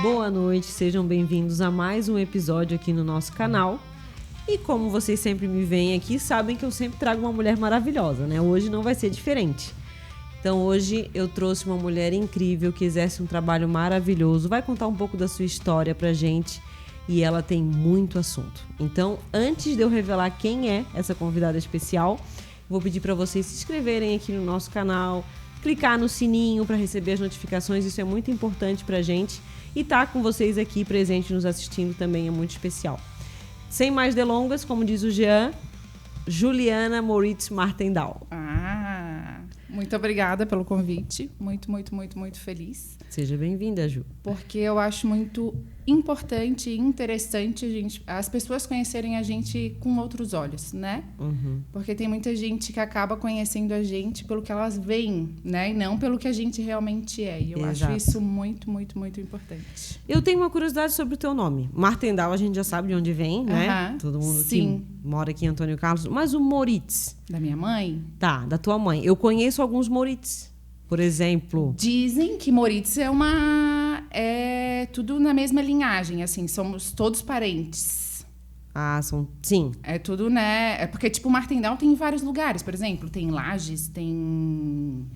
Boa noite, sejam bem-vindos a mais um episódio aqui no nosso canal. E como vocês sempre me veem aqui, sabem que eu sempre trago uma mulher maravilhosa, né? Hoje não vai ser diferente. Então hoje eu trouxe uma mulher incrível que exerce um trabalho maravilhoso, vai contar um pouco da sua história pra gente e ela tem muito assunto. Então, antes de eu revelar quem é essa convidada especial, vou pedir para vocês se inscreverem aqui no nosso canal, clicar no sininho para receber as notificações, isso é muito importante pra gente. E tá com vocês aqui presente nos assistindo também é muito especial. Sem mais delongas, como diz o Jean, Juliana Moritz Martendal. Muito obrigada pelo convite. Muito feliz. Seja bem-vinda, Ju. Porque eu acho muito importante e interessante as pessoas conhecerem a gente com outros olhos, né? Uhum. Porque tem muita gente que acaba conhecendo a gente pelo que elas veem, né? E não pelo que a gente realmente é. E eu acho isso muito importante. Eu tenho uma curiosidade sobre o teu nome. Martendal, a gente já sabe de onde vem, né? Todo mundo que mora aqui em Antônio Carlos. Mas o Moritz? Da minha mãe? Tá, da tua mãe. Eu conheço alguns Moritz. Por exemplo... Dizem que Moritz é tudo na mesma linhagem, assim. Somos todos parentes. Sim. É tudo, né? É porque, tipo, Martendal tem em vários lugares. Por exemplo, tem Lages, tem...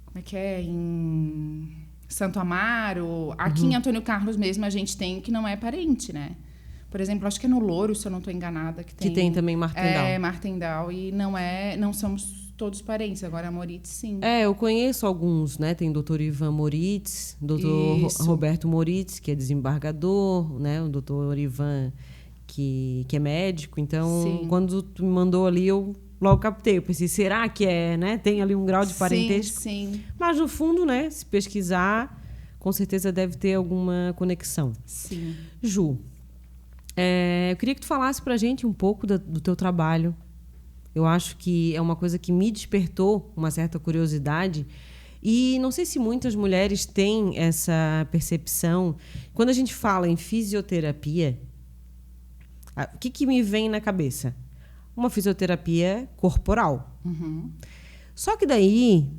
como é que é? Em Santo Amaro. Aqui em Antônio Carlos mesmo a gente tem que não é parente, né? Por exemplo, acho que é no Louro, se eu não estou enganada. Que tem também Martendal. Martendal. E não somos todos parentes. Agora a Moritz, sim. Eu conheço alguns, né? Tem o Dr. Ivan Moritz, Dr. Roberto Moritz, que é desembargador, né? O Dr. Ivan, que é médico. Então, quando tu me mandou ali, eu logo captei. Eu pensei, será que é, né? Tem ali um grau de parentesco? Sim. Mas, no fundo, né? Se pesquisar, com certeza deve ter alguma conexão. Sim. Ju, eu queria que tu falasse pra gente um pouco do teu trabalho. Eu acho que é uma coisa que me despertou uma certa curiosidade. E não sei se muitas mulheres têm essa percepção. Quando a gente fala em fisioterapia, o que me vem na cabeça? Uma fisioterapia corporal. Uhum. Só que daí,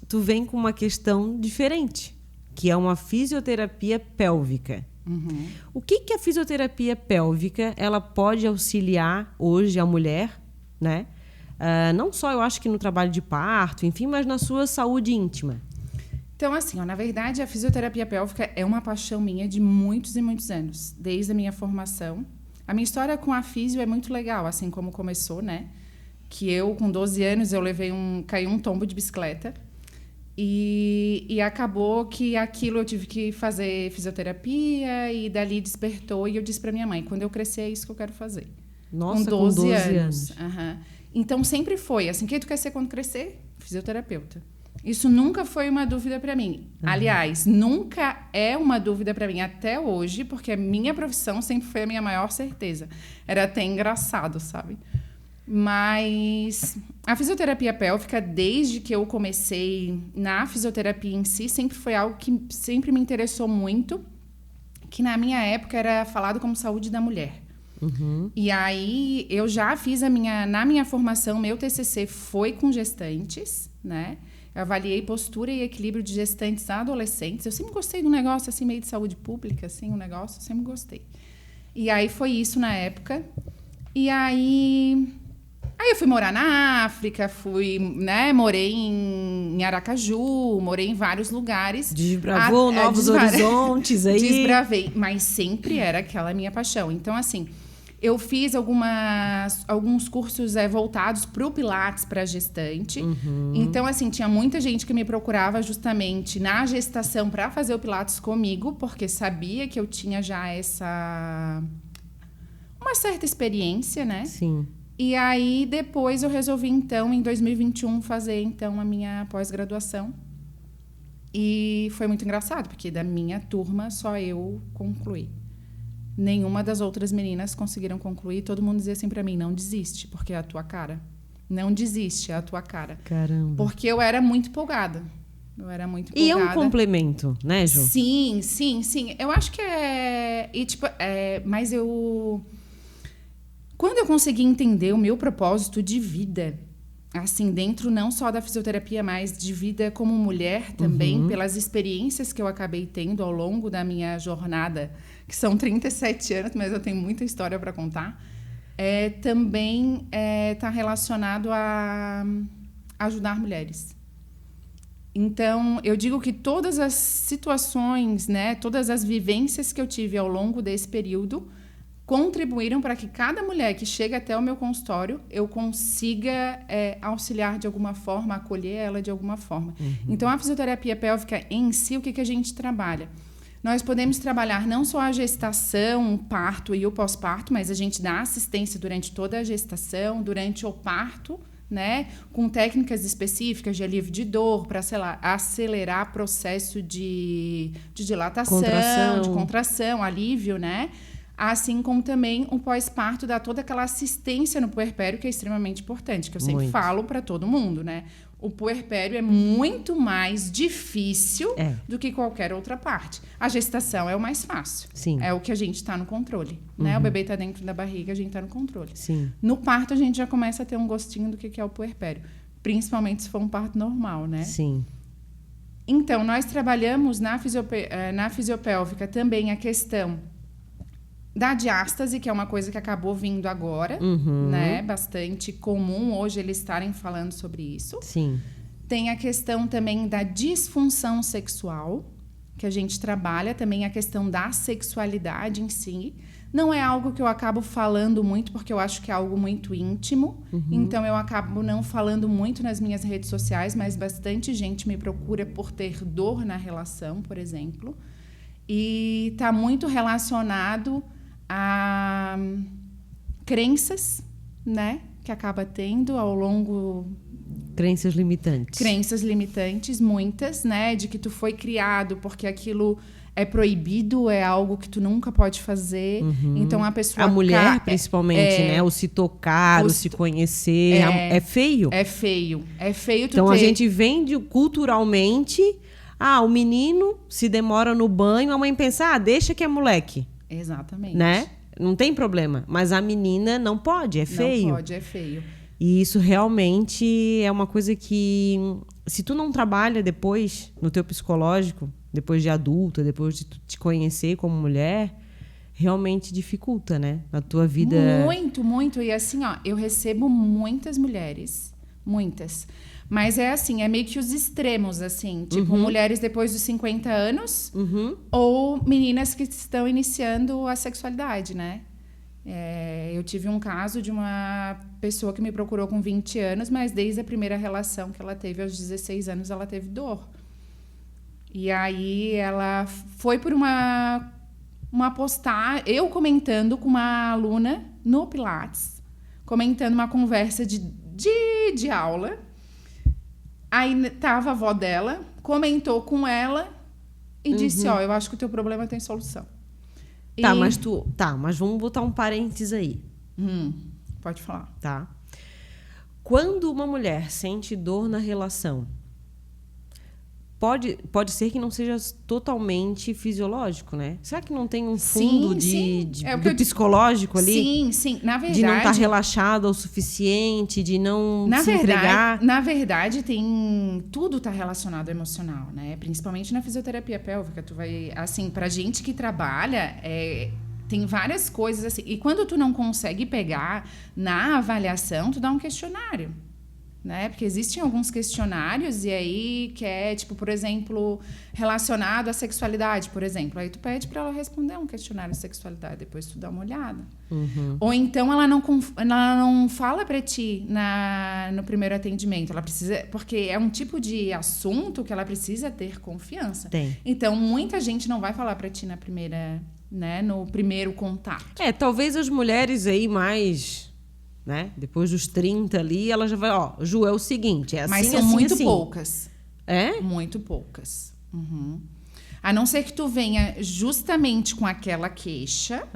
tu vem com uma questão diferente, que é uma fisioterapia pélvica. Uhum. O que a fisioterapia pélvica ela pode auxiliar hoje a mulher, né? Não só, eu acho que no trabalho de parto, enfim, mas na sua saúde íntima. Então, assim, na verdade, a fisioterapia pélvica é uma paixão minha de muitos e muitos anos, desde a minha formação. A minha história com a fisio é muito legal, assim como começou, né? Que eu, com 12 anos, caí um tombo de bicicleta. E acabou que aquilo eu tive que fazer fisioterapia e dali despertou. E eu disse pra minha mãe, quando eu crescer é isso que eu quero fazer. Nossa, com 12 anos. Uhum. Então, sempre foi assim, o que tu quer ser quando crescer? Fisioterapeuta. Isso nunca foi uma dúvida pra mim. Uhum. Aliás, nunca é uma dúvida pra mim até hoje, porque a minha profissão sempre foi a minha maior certeza. Era até engraçado, sabe? Mas a fisioterapia pélvica, desde que eu comecei na fisioterapia em si, sempre foi algo que sempre me interessou muito, que na minha época era falado como saúde da mulher. Uhum. E aí eu já fiz na minha formação, meu TCC foi com gestantes, né? Eu avaliei postura e equilíbrio de gestantes adolescentes. Eu sempre gostei de um negócio assim meio de saúde pública, assim, um negócio, eu sempre gostei. E aí foi isso na época. E aí eu fui morar na África, morei em Aracaju, morei em vários lugares. Desbravou novos horizontes aí. Desbravei, mas sempre era aquela minha paixão. Então, assim, eu fiz alguns cursos voltados para o Pilates para gestante. Uhum. Então, assim, tinha muita gente que me procurava justamente na gestação para fazer o Pilates comigo, porque sabia que eu tinha já uma certa experiência, né? Sim. E aí, depois, eu resolvi, então, em 2021, fazer, então, a minha pós-graduação. E foi muito engraçado, porque da minha turma, só eu concluí. Nenhuma das outras meninas conseguiram concluir. Todo mundo dizia assim pra mim, não desiste, porque é a tua cara. Não desiste, é a tua cara. Caramba. Porque eu era muito empolgada. E é um complemento, né, Ju? Sim. Eu acho que mas eu... Quando eu consegui entender o meu propósito de vida, assim, dentro não só da fisioterapia, mas de vida como mulher também, pelas experiências que eu acabei tendo ao longo da minha jornada, que são 37 anos, mas eu tenho muita história para contar, também está relacionado a ajudar mulheres. Então, eu digo que todas as situações, né, todas as vivências que eu tive ao longo desse período contribuíram para que cada mulher que chega até o meu consultório, eu consiga auxiliar de alguma forma, acolher ela de alguma forma. Então, a fisioterapia pélvica em si, o que a gente trabalha? Nós podemos trabalhar não só a gestação, o parto e o pós-parto, mas a gente dá assistência durante toda a gestação, durante o parto, né, com técnicas específicas de alívio de dor para acelerar o processo de dilatação, de contração, alívio, né? Assim como também o pós-parto dá toda aquela assistência no puerpério que é extremamente importante, que eu sempre falo para todo mundo, né? O puerpério é muito mais difícil do que qualquer outra parte. A gestação é o mais fácil. Sim. É o que a gente está no controle. Né? O bebê está dentro da barriga, a gente está no controle. Sim. No parto, a gente já começa a ter um gostinho do que é o puerpério. Principalmente se for um parto normal, né? Sim. Então, nós trabalhamos na fisiopélvica também a questão da diástase, que é uma coisa que acabou vindo agora, né? Bastante comum hoje eles estarem falando sobre isso. Sim. Tem a questão também da disfunção sexual, que a gente trabalha também a questão da sexualidade em si. Não é algo que eu acabo falando muito, porque eu acho que é algo muito íntimo. Então, eu acabo não falando muito nas minhas redes sociais, mas bastante gente me procura por ter dor na relação, por exemplo. E está muito relacionado a crenças, né, que acaba tendo ao longo... Crenças limitantes. Crenças limitantes, muitas, né, de que tu foi criado porque aquilo é proibido, é algo que tu nunca pode fazer. Então, a pessoa... A mulher, principalmente, né, o se tocar, o se conhecer, é feio. É feio. É feio tu então, ter... a gente vende culturalmente... o menino se demora no banho, a mãe pensa, deixa que é moleque. Exatamente. Né? Não tem problema. Mas a menina não pode, é feio. Não pode, é feio. E isso realmente é uma coisa que, se tu não trabalha depois no teu psicológico, depois de adulta, depois de tu te conhecer como mulher, realmente dificulta, né? A tua vida... Muito, muito. E assim, eu recebo muitas mulheres. Muitas. Mas é assim, é meio que os extremos, assim. Tipo, mulheres depois dos 50 anos ou meninas que estão iniciando a sexualidade, né? Eu tive um caso de uma pessoa que me procurou com 20 anos, mas desde a primeira relação que ela teve aos 16 anos, ela teve dor. E aí ela foi por uma postagem, eu comentando com uma aluna no Pilates, comentando uma conversa de aula. Aí tava a avó dela, comentou com ela e disse, eu acho que o teu problema tem solução. Mas vamos botar um parênteses aí. Pode falar. Tá. Quando uma mulher sente dor na relação, pode ser que não seja totalmente fisiológico, né? Será que não tem um fundo do psicológico ali? Sim. Na verdade... De não estar relaxado o suficiente, de não se entregar? Na verdade, tudo está relacionado ao emocional, né? Principalmente na fisioterapia pélvica. Tu vai... Assim, pra gente que trabalha... Tem várias coisas assim. E quando tu não consegue pegar na avaliação, tu dá um questionário. Né? Porque existem alguns questionários e aí que é, tipo, por exemplo, relacionado à sexualidade, por exemplo. Aí tu pede para ela responder um questionário de sexualidade, depois tu dá uma olhada. Ou então ela não fala para ti no primeiro atendimento. Ela precisa, porque é um tipo de assunto que ela precisa ter confiança. Tem. Então, muita gente não vai falar para ti no primeiro contato. Talvez as mulheres aí mais... Né? Depois dos 30 ali, ela já vai, Ju, é o seguinte, é assim, mas são assim, muito assim. poucas. É? Muito poucas. A não ser que tu venha justamente com aquela queixa,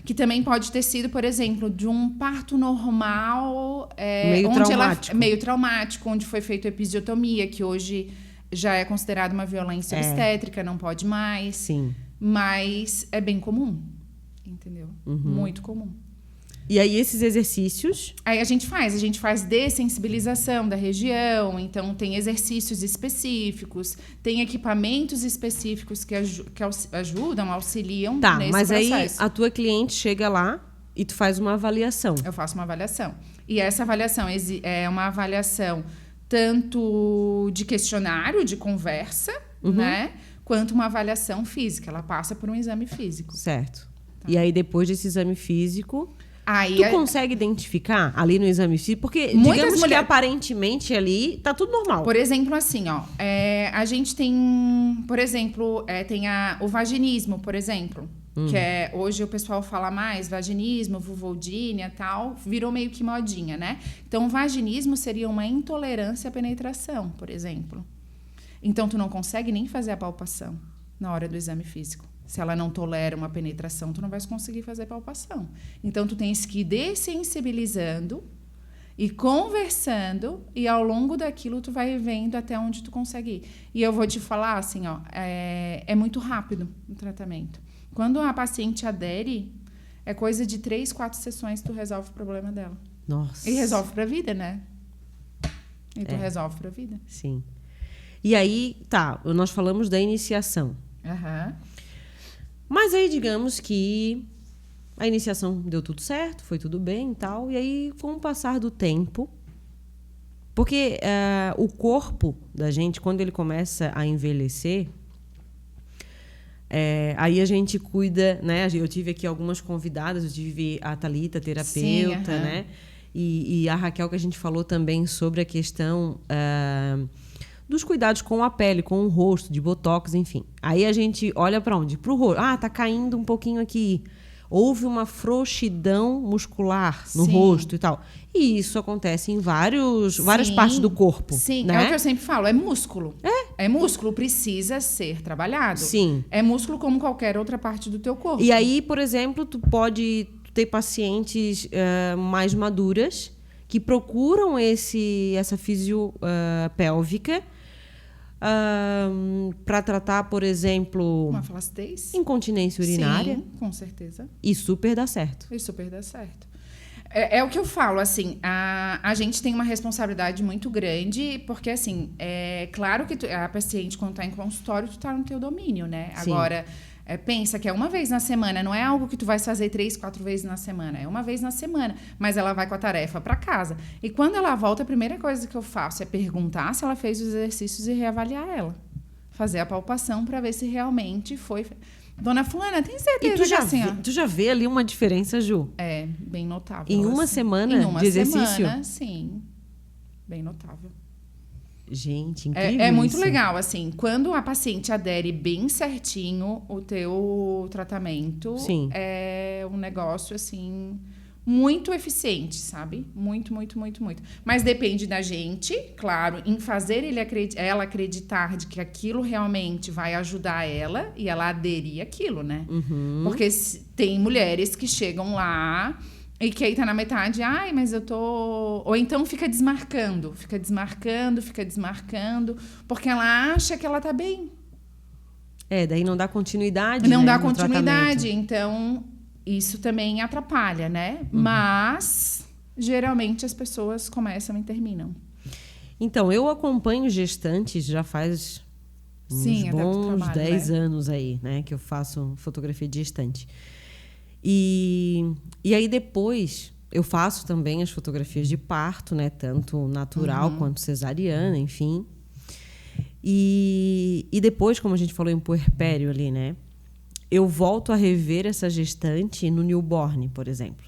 que também pode ter sido, por exemplo, de um parto normal, meio traumático, onde foi feita episiotomia, que hoje já é considerada uma violência obstétrica, não pode mais. Sim. Mas é bem comum, entendeu? Muito comum. E aí, esses exercícios... Aí a gente faz dessensibilização da região, então tem exercícios específicos, tem equipamentos específicos que ajudam, auxiliam nesse processo. Mas aí a tua cliente chega lá e tu faz uma avaliação. Eu faço uma avaliação. E essa avaliação é uma avaliação tanto de questionário, de conversa, né? Quanto uma avaliação física. Ela passa por um exame físico. Certo. Tá. E aí, depois desse exame físico... Aí, tu consegue identificar ali no exame físico? Porque, digamos que aparentemente ali tá tudo normal. Por exemplo, assim, ó, a gente tem, por exemplo, tem o vaginismo, por exemplo, que hoje o pessoal fala mais, vaginismo, vulvodynia e tal, virou meio que modinha, né? Então, o vaginismo seria uma intolerância à penetração, por exemplo. Então, tu não consegue nem fazer a palpação na hora do exame físico. Se ela não tolera uma penetração, tu não vai conseguir fazer palpação. Então, tu tens que ir dessensibilizando e conversando, e ao longo daquilo tu vai vendo até onde tu consegue ir. E eu vou te falar, assim, ó, é muito rápido o tratamento. Quando a paciente adere, é coisa de 3, 4 sessões tu resolve o problema dela. Nossa. E resolve pra vida, né? E tu resolve pra vida. Sim. E aí, nós falamos da iniciação. Mas aí, digamos que a iniciação deu tudo certo, foi tudo bem e tal. E aí, com o passar do tempo... Porque o corpo da gente, quando ele começa a envelhecer... aí a gente cuida, né? Eu tive aqui algumas convidadas. Eu tive a Thalita, terapeuta, né? E a Raquel, que a gente falou também sobre a questão... dos cuidados com a pele, com o rosto, de botox, enfim. Aí a gente olha para onde? Para o rosto. Tá caindo um pouquinho aqui. Houve uma frouxidão muscular no rosto e tal. E isso acontece em várias partes do corpo. Sim, né? É o que eu sempre falo, é músculo. É músculo, precisa ser trabalhado. Sim. É músculo como qualquer outra parte do teu corpo. E aí, por exemplo, tu pode ter pacientes mais maduras que procuram essa fisiopélvica para tratar, por exemplo... Uma flacidez. Incontinência urinária. Sim, com certeza. E super dá certo. É o que eu falo, assim, a gente tem uma responsabilidade muito grande, porque, assim, é claro que a paciente, quando está em consultório, tu está no teu domínio, né? Sim. Agora, pensa que é uma vez na semana, não é algo que tu vai fazer 3, 4 vezes na semana, é uma vez na semana, mas ela vai com a tarefa para casa. E quando ela volta, a primeira coisa que eu faço é perguntar se ela fez os exercícios e reavaliar ela. Fazer a palpação para ver se realmente foi... Dona Fulana, tem certeza que assim... Tu já vê ali uma diferença, Ju? É, bem notável. Em uma semana de exercício? Em uma semana, sim. Bem notável. Gente, incrível É muito isso. legal, assim, quando a paciente adere bem certinho o teu tratamento, Sim. É um negócio, assim, muito eficiente, sabe? Muito, muito, muito, muito. Mas depende da gente, claro, em fazer ela acreditar de que aquilo realmente vai ajudar ela e ela aderir àquilo, né? Porque tem mulheres que chegam lá... E que aí tá na metade, mas eu tô... Ou então fica desmarcando, porque ela acha que ela tá bem. Daí não dá continuidade, Não né, dá no continuidade, tratamento. Então isso também atrapalha, né? Mas, geralmente, as pessoas começam e terminam. Então, eu acompanho gestantes já faz uns bons 10 anos aí, né? Que eu faço fotografia de gestante. E aí depois eu faço também as fotografias de parto, né? Tanto natural quanto cesariana, enfim. E depois, como a gente falou em puerpério ali, né? Eu volto a rever essa gestante no newborn, por exemplo.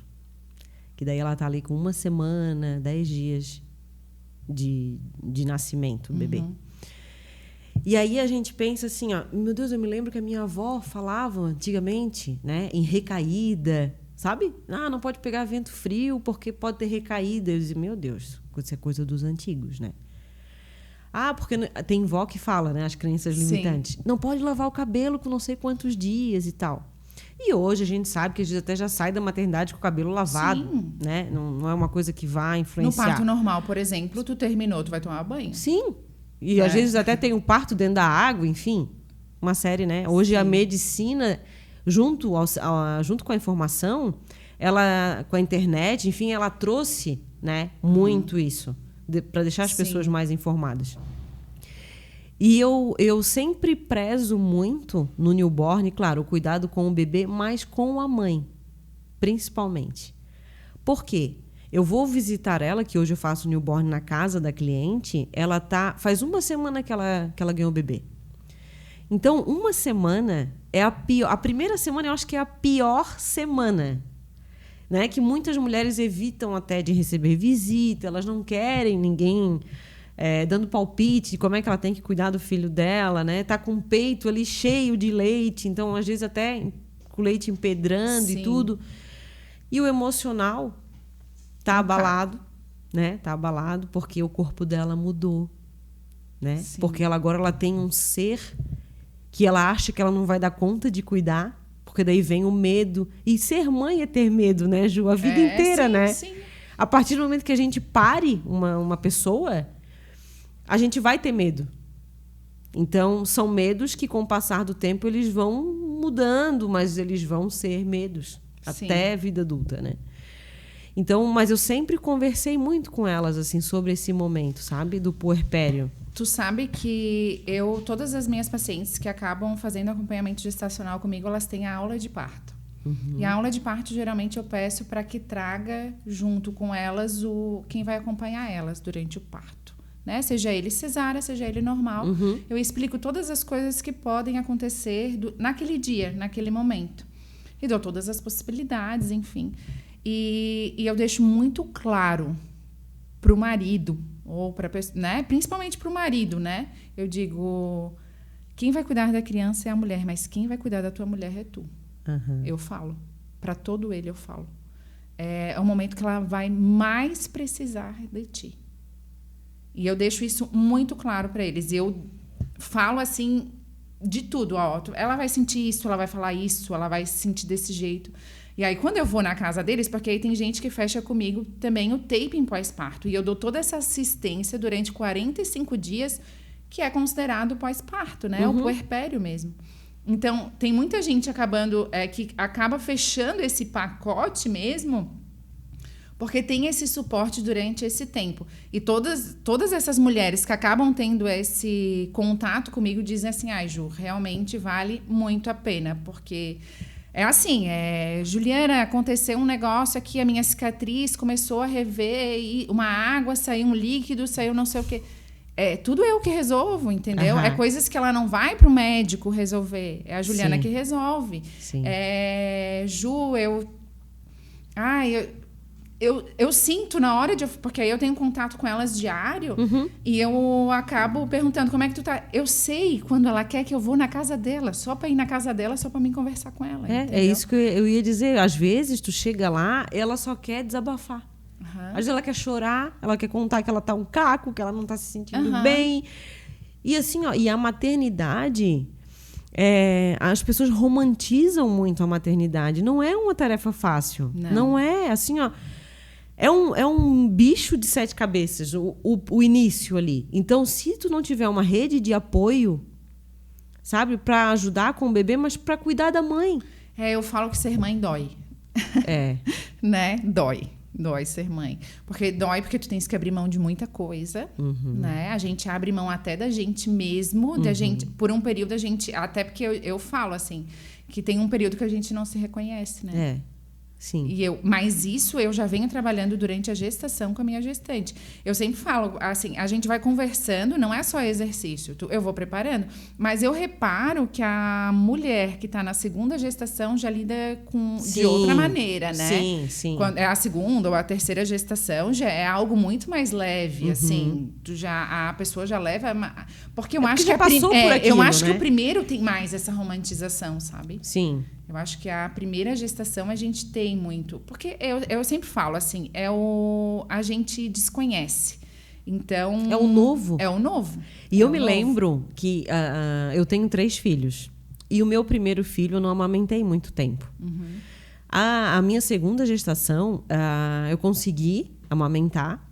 Que daí ela tá ali com 1 semana, 10 dias de nascimento, o bebê. E aí a gente pensa assim, meu Deus, eu me lembro que a minha avó falava antigamente, né, em recaída, sabe? Não pode pegar vento frio porque pode ter recaída. Eu dizia, meu Deus, isso é coisa dos antigos, né? Porque tem vó que fala, né, as crenças limitantes. Não pode lavar o cabelo com não sei quantos dias e tal. E hoje a gente sabe que a gente até já sai da maternidade com o cabelo lavado, né? Não é uma coisa que vai influenciar. No parto normal, por exemplo, tu terminou, tu vai tomar banho? Sim. E às vezes até tem o parto dentro da água, enfim. Uma série, né? Hoje a medicina, junto com a informação, ela, com a internet, enfim, ela trouxe, né, muito isso, para deixar as pessoas mais informadas. E eu sempre prezo muito no newborn, claro, o cuidado com o bebê, mas com a mãe, principalmente. Por quê? Eu vou visitar ela, que hoje eu faço newborn na casa da cliente, faz uma semana que ela ganhou o bebê. Então, uma semana é a pior. A primeira semana eu acho que é a pior semana. Né? Que muitas mulheres evitam até de receber visita, elas não querem ninguém dando palpite de como é que ela tem que cuidar do filho dela, né? Tá com o peito ali cheio de leite, então às vezes até com o leite empedrando e tudo. E o emocional tá abalado, né? Tá abalado porque o corpo dela mudou, né? Sim. Porque agora ela tem um ser que ela acha que ela não vai dar conta de cuidar, porque daí vem o medo. E ser mãe é ter medo, né, Ju? A vida inteira, né? Sim. A partir do momento que a gente pare uma pessoa, a gente vai ter medo. Então, são medos que, com o passar do tempo, eles vão mudando, mas eles vão ser medos até a vida adulta, né? Então, mas eu sempre conversei muito com elas, assim, sobre esse momento, sabe? Do puerpério. Tu sabe que todas as minhas pacientes que acabam fazendo acompanhamento gestacional comigo, elas têm a aula de parto. Uhum. E a aula de parto, geralmente, eu peço para que traga junto com elas quem vai acompanhar elas durante o parto. Né? Seja ele cesárea, seja ele normal. Uhum. Eu explico todas as coisas que podem acontecer naquele dia, naquele momento. E dou todas as possibilidades, enfim. E eu deixo muito claro para o marido, ou para, né? Principalmente para o marido, né? Eu digo, quem vai cuidar da criança é a mulher, mas quem vai cuidar da tua mulher é tu. Uhum. Eu falo. Para todo ele eu falo. É o momento que ela vai mais precisar de ti. E eu deixo isso muito claro para eles. E eu falo assim de tudo. Ó, ela vai sentir isso, ela vai falar isso, ela vai se sentir desse jeito. E aí, quando eu vou na casa deles, porque aí tem gente que fecha comigo também o taping pós-parto. E eu dou toda essa assistência durante 45 dias, que é considerado pós-parto, né? Uhum. O puerpério mesmo. Então, tem muita gente que acaba fechando esse pacote mesmo, porque tem esse suporte durante esse tempo. E todas essas mulheres que acabam tendo esse contato comigo dizem assim, Ju, realmente vale muito a pena, porque... É assim, Juliana, aconteceu um negócio aqui, a minha cicatriz começou a rever, e uma água, saiu um líquido, saiu não sei o quê. Tudo eu que resolvo, entendeu? Uhum. É coisas que ela não vai para o médico resolver, é a Juliana que resolve. Sim. Ju, eu sinto na hora porque aí eu tenho contato com elas diário, uhum. E eu acabo perguntando como é que tu tá. Eu sei quando ela quer que eu vou na casa dela, só para ir na casa dela, só para mim conversar com ela. É isso que eu ia dizer. Às vezes tu chega lá, ela só quer desabafar. Uhum. Às vezes ela quer chorar, ela quer contar que ela tá um caco, que ela não tá se sentindo bem. E assim, ó, e a maternidade... as pessoas romantizam muito a maternidade. Não é uma tarefa fácil. Não é, assim, ó... É um bicho de 7 cabeças, o início ali. Então, se tu não tiver uma rede de apoio, sabe, para ajudar com o bebê, mas para cuidar da mãe. Eu falo que ser mãe dói. Né? Dói ser mãe. Porque porque tu tens que abrir mão de muita coisa, uhum. Né? A gente abre mão até da gente mesmo, da gente, por um período a gente... Até porque eu falo, assim, que tem um período que a gente não se reconhece, né? Sim. Mas isso eu já venho trabalhando durante a gestação com a minha gestante. Eu sempre falo, assim, a gente vai conversando, não é só exercício, eu vou preparando, mas eu reparo que a mulher que está na segunda gestação já lida de outra maneira, né? Sim. Quando é a segunda ou a terceira gestação, já é algo muito mais leve, uhum. Assim, a pessoa já leva... Porque eu acho que passou por aquilo, eu acho, né? Que o primeiro tem mais essa romantização, sabe? Sim. Eu acho que a primeira gestação a gente tem muito... Porque eu sempre falo assim, a gente desconhece. Então... É o novo. É o novo. E eu me lembro que eu tenho 3 filhos. E o meu primeiro filho eu não amamentei muito tempo. Uhum. A minha segunda gestação, eu consegui amamentar.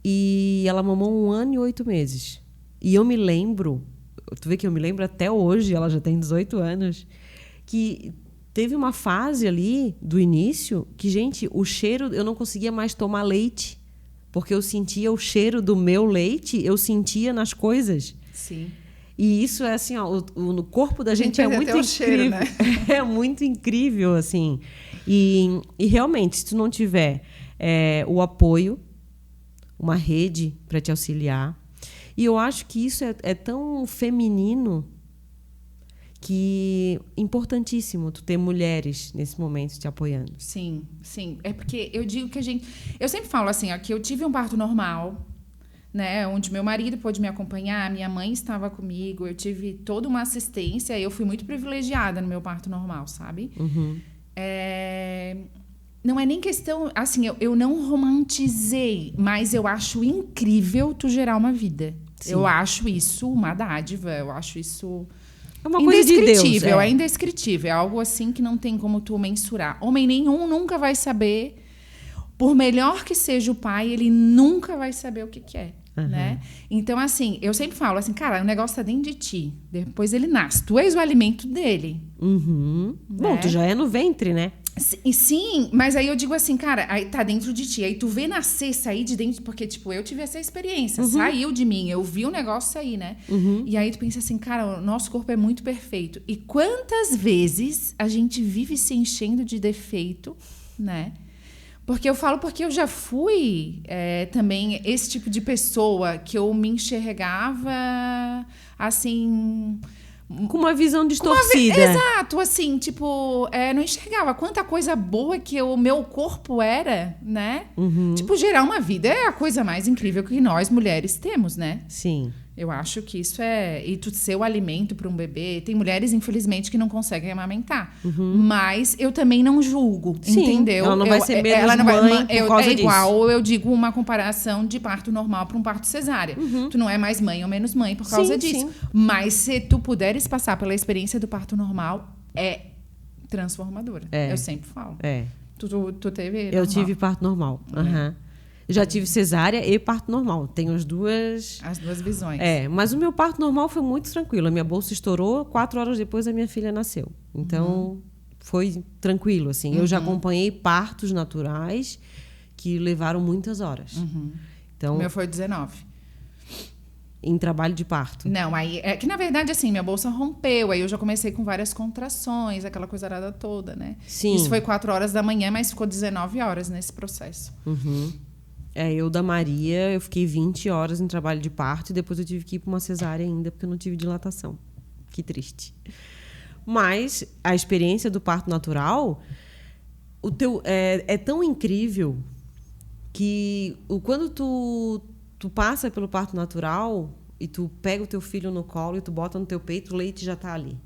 E ela mamou 1 ano e 8 meses. E eu me lembro... Tu vê que eu me lembro até hoje, ela já tem 18 anos... que teve uma fase ali do início que, gente, o cheiro, eu não conseguia mais tomar leite, porque eu sentia o cheiro do meu leite, eu sentia nas coisas. Sim. E isso é assim, ó, o corpo da gente é muito até o incrível. cheiro, né? É muito incrível, assim. E realmente, se tu não tiver o apoio, uma rede para te auxiliar. E eu acho que isso é tão feminino que importantíssimo tu ter mulheres nesse momento te apoiando. Sim, sim. É porque eu digo que eu sempre falo assim, ó, que eu tive um parto normal, né, onde meu marido pôde me acompanhar, minha mãe estava comigo, eu tive toda uma assistência, eu fui muito privilegiada no meu parto normal, sabe? Uhum. Não é nem questão, assim, eu não romantizei, mas eu acho incrível tu gerar uma vida. Sim. Eu acho isso uma dádiva, eu acho isso é uma coisa de Deus. É indescritível, é algo assim que não tem como tu mensurar. Homem nenhum nunca vai saber, por melhor que seja o pai, ele nunca vai saber o que é. Uhum. Né? Então, assim, eu sempre falo assim, cara, o negócio tá dentro de ti. Depois ele nasce. Tu és o alimento dele. Uhum. Né? Bom, tu já é no ventre, né? Sim, mas aí eu digo assim, cara, aí tá dentro de ti. Aí tu vê nascer, sair de dentro, porque, tipo, eu tive essa experiência. Uhum. Saiu de mim, eu vi o negócio sair, né? Uhum. E aí tu pensa assim, cara, o nosso corpo é muito perfeito. E quantas vezes a gente vive se enchendo de defeito, né? Porque eu já fui também esse tipo de pessoa que eu me enxergava assim... Com uma visão distorcida. Exato, assim, tipo, não enxergava quanta coisa boa que o meu corpo era, né? Uhum. Tipo, gerar uma vida é a coisa mais incrível que nós mulheres temos, né? Sim. Eu acho que isso e tu ser o alimento para um bebê. Tem mulheres, infelizmente, que não conseguem amamentar. Uhum. Mas eu também não julgo, sim, entendeu? Ela não vai ser menos ela não mãe por causa disso. Igual, eu digo, uma comparação de parto normal para um parto cesárea. Uhum. Tu não é mais mãe ou menos mãe por causa disso. Sim. Mas se tu puderes passar pela experiência do parto normal, é transformadora. Eu sempre falo. Tu teve normal? Eu tive parto normal. Uhum. Já tive cesárea e parto normal. Tenho as duas visões. Mas o meu parto normal foi muito tranquilo. A minha bolsa estourou, 4 horas depois a minha filha nasceu. Então, foi tranquilo, assim. Eu já acompanhei partos naturais que levaram muitas horas. Então, o meu foi 19. Em trabalho de parto. Não, aí... É que, na verdade, assim, minha bolsa rompeu. Aí eu já comecei com várias contrações, aquela coisarada toda, né? Sim. Isso foi 4 horas da manhã, mas ficou 19 horas nesse processo. Uhum. Eu da Maria, eu fiquei 20 horas em trabalho de parto e depois eu tive que ir para uma cesárea ainda, porque eu não tive dilatação. Que triste. Mas a experiência do parto natural é tão incrível que quando tu passa pelo parto natural e tu pega o teu filho no colo e tu bota no teu peito, o leite já está ali.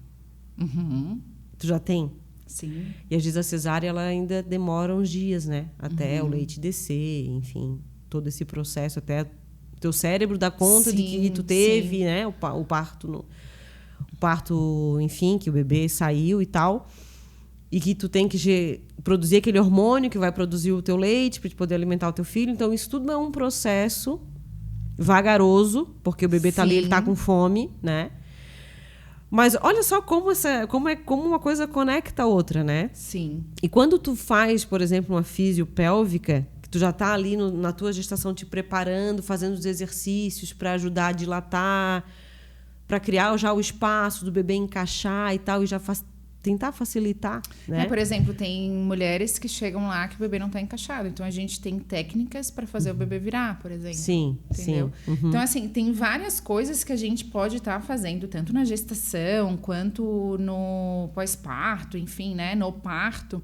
Uhum. Tu já tem? Sim. E às vezes a cesárea ela ainda demora uns dias, né? Até o leite descer, enfim, todo esse processo, até o teu cérebro dar conta de que tu teve, né? O parto, enfim, que o bebê saiu e tal. E que tu tem que produzir aquele hormônio que vai produzir o teu leite para poder alimentar o teu filho. Então, isso tudo é um processo vagaroso, porque o bebê tá ali, ele tá com fome, né? Mas olha só como uma coisa conecta a outra, né? Sim. E quando tu faz, por exemplo, uma fisiopélvica, que tu já tá ali na tua gestação te preparando, fazendo os exercícios para ajudar a dilatar, para criar já o espaço do bebê encaixar e tal, e já tentar facilitar, né? Por exemplo, tem mulheres que chegam lá que o bebê não está encaixado. Então, a gente tem técnicas para fazer o bebê virar, por exemplo. Sim, entendeu? Sim. Uhum. Então, assim, tem várias coisas que a gente pode estar fazendo, tanto na gestação, quanto no pós-parto, enfim, né? No parto.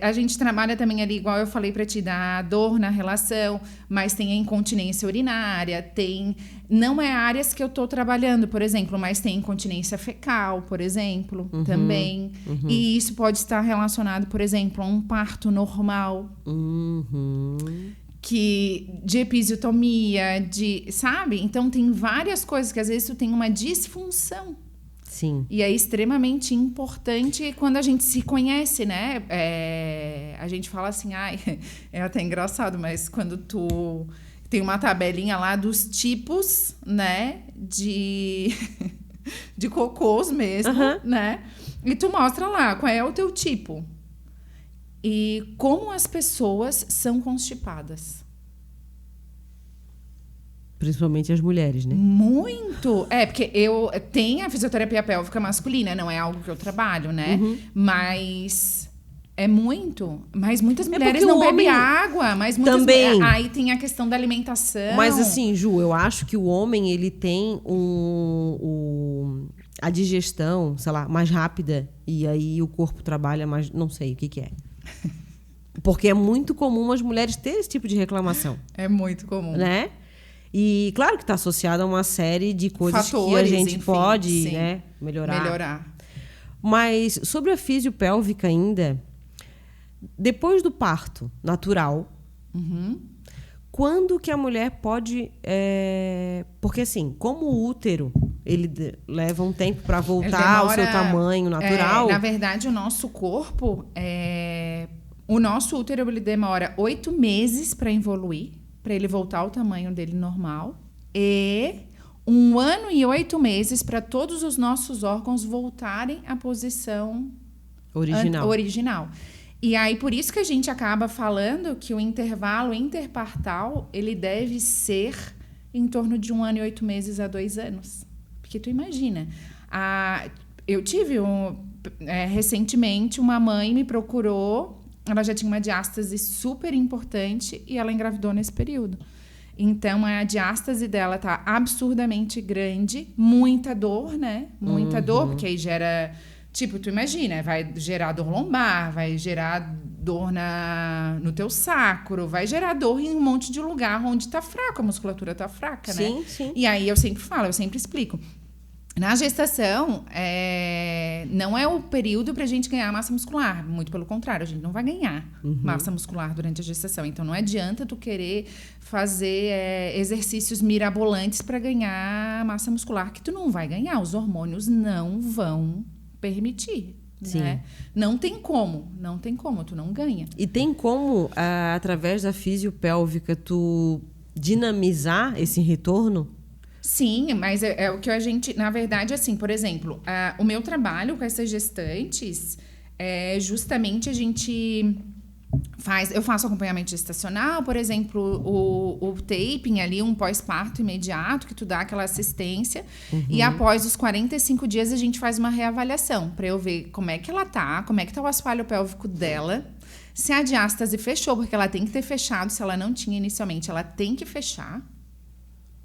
A gente trabalha também ali, igual eu falei para ti, da dor na relação, mas tem a incontinência urinária, não é áreas que eu estou trabalhando, por exemplo, mas tem incontinência fecal, por exemplo, também. Uhum. E isso pode estar relacionado, por exemplo, a um parto normal. Uhum. De episiotomia, sabe? Então, tem várias coisas que às vezes tu tem uma disfunção. Sim. E é extremamente importante quando a gente se conhece, né? A gente fala assim, é até engraçado, mas quando tu tem uma tabelinha lá dos tipos, né? de cocôs mesmo, né? E tu mostra lá qual é o teu tipo. E como as pessoas são constipadas. Principalmente as mulheres, né? Muito! Porque eu tenho a fisioterapia pélvica masculina, não é algo que eu trabalho, né? Mas é muito. Mas muitas mulheres não bebem água, mas muitas também. Aí tem a questão da alimentação. Mas assim, Ju, eu acho que o homem, ele tem a digestão, sei lá, mais rápida. E aí o corpo trabalha mais... Não sei o que é. Porque é muito comum as mulheres terem esse tipo de reclamação. É muito comum. Né? E claro que está associado a uma série de coisas Fatores, que a gente enfim, pode, né, melhorar. Mas sobre a fisiopélvica ainda, depois do parto natural, quando que a mulher pode... porque assim, como o útero, ele leva um tempo para voltar ao seu tamanho natural... na verdade, o nosso corpo... O nosso útero, ele demora 8 meses para evoluir, para ele voltar ao tamanho dele normal. E 1 ano e 8 meses para todos os nossos órgãos voltarem à posição original. E aí, por isso que a gente acaba falando que o intervalo interpartal, ele deve ser em torno de 1 ano e 8 meses a 2 anos. Porque tu imagina, eu tive recentemente, uma mãe me procurou, ela já tinha uma diástase super importante e ela engravidou nesse período. Então, a diástase dela tá absurdamente grande, muita dor, né? Muita dor, porque aí gera... Tipo, tu imagina, vai gerar dor lombar, vai gerar dor no teu sacro, vai gerar dor em um monte de lugar onde tá fraco, a musculatura tá fraca, né? Sim, sim. E aí eu sempre falo, eu sempre explico. Na gestação, não é o período pra gente ganhar massa muscular. Muito pelo contrário, a gente não vai ganhar massa muscular durante a gestação. Então, não adianta tu querer fazer exercícios mirabolantes para ganhar massa muscular, que tu não vai ganhar. Os hormônios não vão permitir. Né? Não tem como, tu não ganha. E tem como, através da fisiopélvica, tu dinamizar esse retorno? Sim, mas é o que a gente... Na verdade, assim, por exemplo, o meu trabalho com essas gestantes é justamente a gente eu faço acompanhamento gestacional, por exemplo, o taping ali, um pós-parto imediato, que tu dá aquela assistência, e após os 45 dias a gente faz uma reavaliação, para eu ver como é que ela tá, como é que tá o assoalho pélvico dela, se a diástase fechou, porque ela tem que ter fechado, se ela não tinha inicialmente, ela tem que fechar,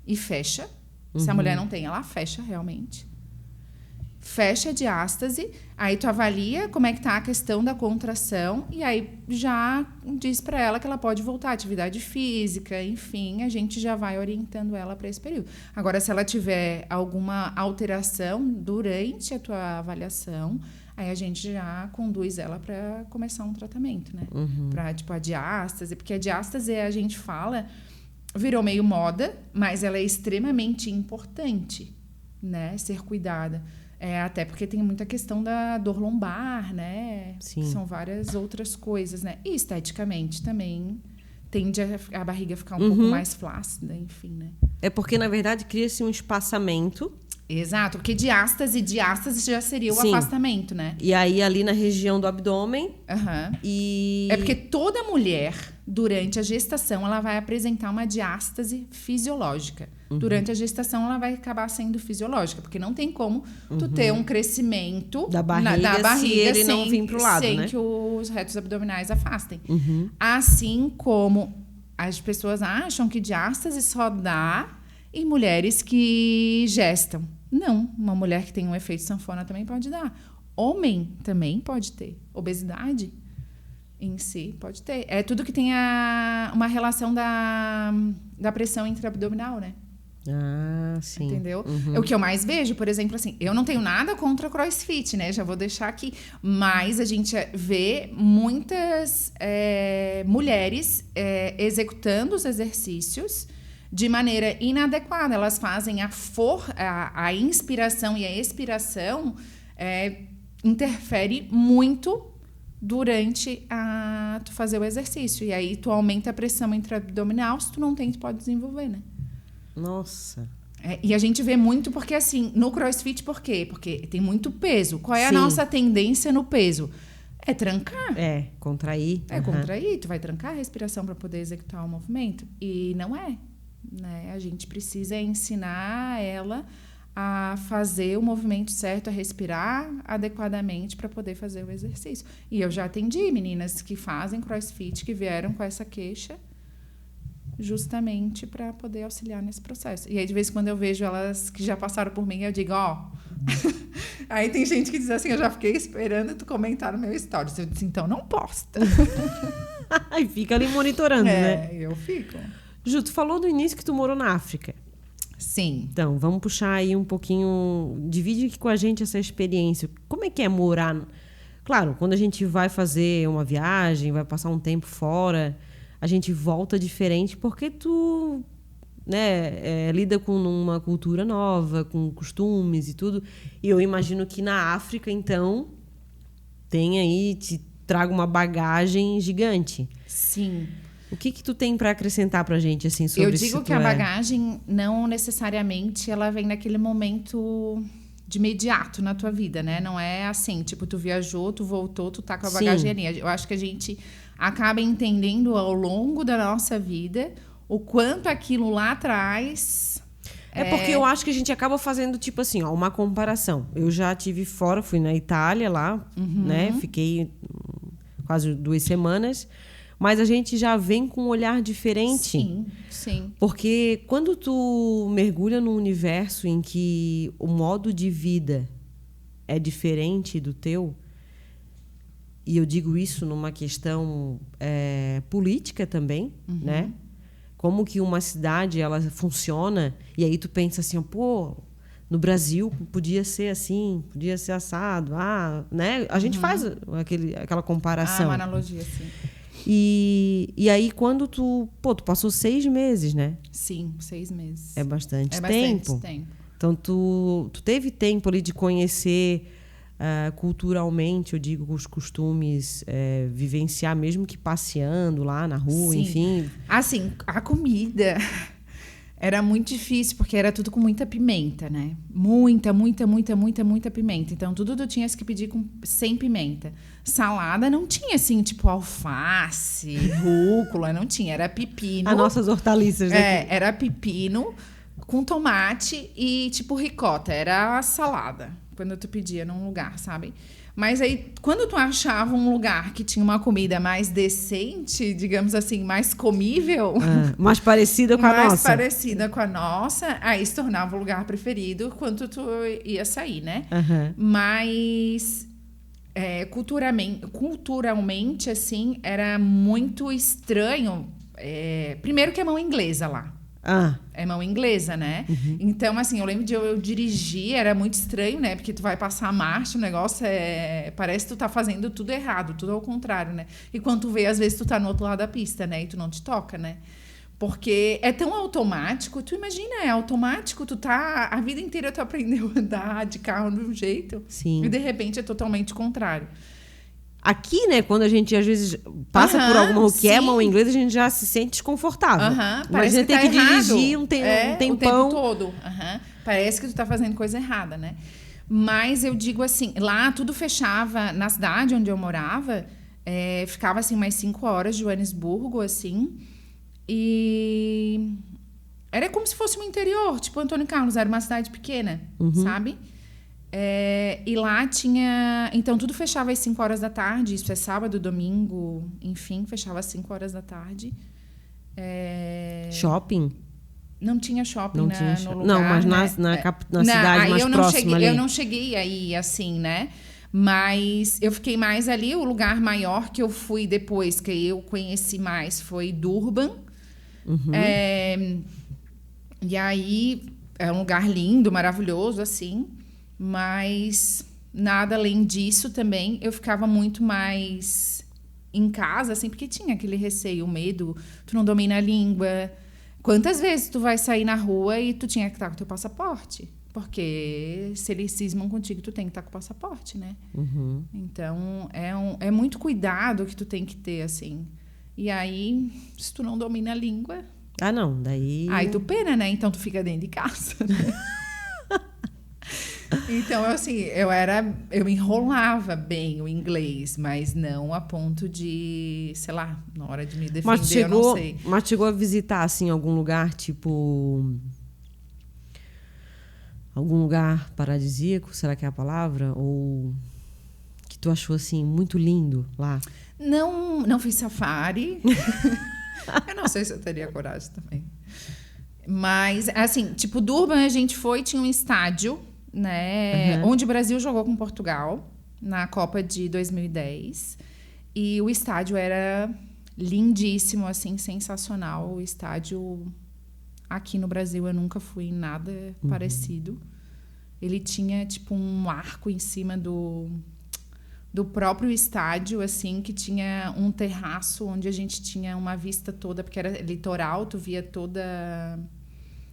e fecha. Se a mulher não tem, ela fecha realmente. Fecha a diástase, aí tu avalia como é que tá a questão da contração e aí já diz para ela que ela pode voltar à atividade física, enfim, a gente já vai orientando ela para esse período. Agora, se ela tiver alguma alteração durante a tua avaliação, aí a gente já conduz ela para começar um tratamento, né? Para tipo a diástase, porque a diástase a gente fala virou meio moda, mas ela é extremamente importante, né? Ser cuidada. Até porque tem muita questão da dor lombar, né? Sim. São várias outras coisas, né? E esteticamente também tende a barriga ficar um pouco mais flácida, enfim, né? É porque, na verdade, cria-se um espaçamento. Exato, porque diástase já seria o afastamento, né? E aí, ali na região do abdômen. E... É porque toda mulher, durante a gestação, ela vai apresentar uma diástase fisiológica. Durante a gestação, ela vai acabar sendo fisiológica, porque não tem como tu ter um crescimento da barriga se ele não vir pro lado, sem né? que os retos abdominais afastem. Assim como as pessoas acham que diástase só dá em mulheres que gestam. Não, uma mulher que tem um efeito sanfona também pode dar. Homem também pode ter. Obesidade em si pode ter. É tudo que tem uma relação da pressão intraabdominal, né? Ah, sim. Entendeu? O que eu mais vejo, por exemplo, assim, eu não tenho nada contra CrossFit, né? Já vou deixar aqui. Mas a gente vê muitas mulheres executando os exercícios de maneira inadequada. Elas fazem a inspiração e a expiração interfere muito durante tu fazer o exercício. E aí tu aumenta a pressão intraabdominal. Se tu não tem, tu pode desenvolver, né? Nossa. E a gente vê muito porque, assim, no CrossFit, por quê? Porque tem muito peso. Qual é a Sim. nossa tendência no peso? É trancar. Contrair. Contrair. Tu vai trancar a respiração para poder executar o movimento. E não é. Né? A gente precisa ensinar ela a fazer o movimento certo, a respirar adequadamente para poder fazer o exercício. E eu já atendi meninas que fazem CrossFit, que vieram com essa queixa, justamente para poder auxiliar nesse processo. E aí, de vez em quando, eu vejo elas que já passaram por mim, eu digo, Aí tem gente que diz assim, eu já fiquei esperando tu comentar no meu stories. Eu disse, então não posta. Aí fica ali monitorando, né? Eu fico. Ju, tu falou no início que tu morou na África. Sim. Então, vamos puxar aí um pouquinho... Divide aqui com a gente essa experiência. Como é que é morar... Claro, quando a gente vai fazer uma viagem, vai passar um tempo fora, a gente volta diferente porque tu... Né, lida com uma cultura nova, com costumes e tudo. E eu imagino que na África, então, tem aí, te traga uma bagagem gigante. Sim. O que tu tem para acrescentar pra gente, assim, sobre isso? Eu digo que a bagagem, não necessariamente, ela vem naquele momento de imediato na tua vida, né? Não é assim, tipo, tu viajou, tu voltou, tu tá com a bagagem ali. Eu acho que a gente acaba entendendo ao longo da nossa vida o quanto aquilo lá atrás... Porque eu acho que a gente acaba fazendo, tipo assim, uma comparação. Eu já estive fora, fui na Itália lá, né? Fiquei quase 2 semanas. Mas a gente já vem com um olhar diferente. Sim, sim. Porque quando tu mergulha num universo em que o modo de vida é diferente do teu, e eu digo isso numa questão política também, né? Como que uma cidade ela funciona, e aí tu pensa assim, no Brasil podia ser assim, podia ser assado, né? A gente faz aquela comparação. Uma analogia, sim. E aí, quando tu passou 6 meses, né? Sim, 6 meses. É bastante tempo. É bastante tempo. Então, tu teve tempo ali de conhecer culturalmente, eu digo, os costumes, vivenciar, mesmo que passeando lá na rua, Sim. enfim. Assim, a comida era muito difícil, porque era tudo com muita pimenta, né? Muita pimenta. Então, tudo tu tinhas que pedir sem pimenta. Salada não tinha, assim, tipo, alface, rúcula, não tinha. Era pepino. As nossas hortaliças, né? Era pepino com tomate e, tipo, ricota. Era a salada, quando tu pedia num lugar, sabe? Mas aí, quando tu achava um lugar que tinha uma comida mais decente, digamos assim, mais comível... mais parecida com a nossa. Mais parecida com a nossa, aí se tornava o lugar preferido quando tu ia sair, né? Mas... culturalmente, assim, era muito estranho. Primeiro que é mão inglesa lá. É mão inglesa, né? Então, assim, eu lembro de eu dirigir, era muito estranho, né? Porque tu vai passar a marcha, o negócio parece que tu tá fazendo tudo errado, tudo ao contrário, né? E quando tu vê, às vezes tu tá no outro lado da pista, né? E tu não te toca, né? Porque é tão automático, tu imagina, é automático, tu tá... A vida inteira tu aprendeu a andar de carro de um jeito. Sim. E de repente é totalmente contrário. Aqui, né, quando a gente às vezes passa por alguma rua que é mão inglesa, a gente já se sente desconfortável. Parece que ter que dirigir um tempão. O tempo todo. Parece que tu tá fazendo coisa errada, né? Mas eu digo assim, lá tudo fechava, na cidade onde eu morava, ficava assim mais 5 horas de Joanesburgo, assim, e era como se fosse um interior, tipo Antônio Carlos, era uma cidade pequena, sabe? E lá tinha... Então, tudo fechava às 5 horas da tarde. Isso é sábado, domingo, enfim, fechava às 5 horas da tarde. Shopping? Não tinha shopping no lugar. Não, mas na cidade mais próxima ali. Eu não cheguei aí, assim, né? Mas eu fiquei mais ali. O lugar maior que eu fui depois, que eu conheci mais, foi Durban. E aí, é um lugar lindo, maravilhoso, assim. Mas nada além disso também. Eu ficava muito mais em casa, assim, porque tinha aquele receio, o medo. Tu não domina a língua. Quantas vezes tu vai sair na rua e tu tinha que estar com o teu passaporte? Porque se eles cismam contigo, tu tem que estar com o passaporte, né? Então, é muito cuidado que tu tem que ter, assim. E aí, se tu não domina a língua, Ah, não, daí... Aí tu pena, né? Então tu fica dentro de casa, né? Então, assim, eu enrolava bem o inglês, mas não a ponto de, sei lá, na hora de me defender, eu não sei. Mas chegou a visitar, assim, algum lugar, tipo... Algum lugar paradisíaco, será que é a palavra? Ou que tu achou, assim, muito lindo lá? Não fiz safari. Eu não sei se eu teria coragem também. Mas, assim, tipo, Durban a gente foi, tinha um estádio, né? Onde o Brasil jogou com Portugal, na Copa de 2010. E o estádio era lindíssimo, assim, sensacional. O estádio aqui no Brasil eu nunca fui em nada parecido. Ele tinha, tipo, um arco em cima do próprio estádio, assim, que tinha um terraço onde a gente tinha uma vista toda, porque era litoral, tu via toda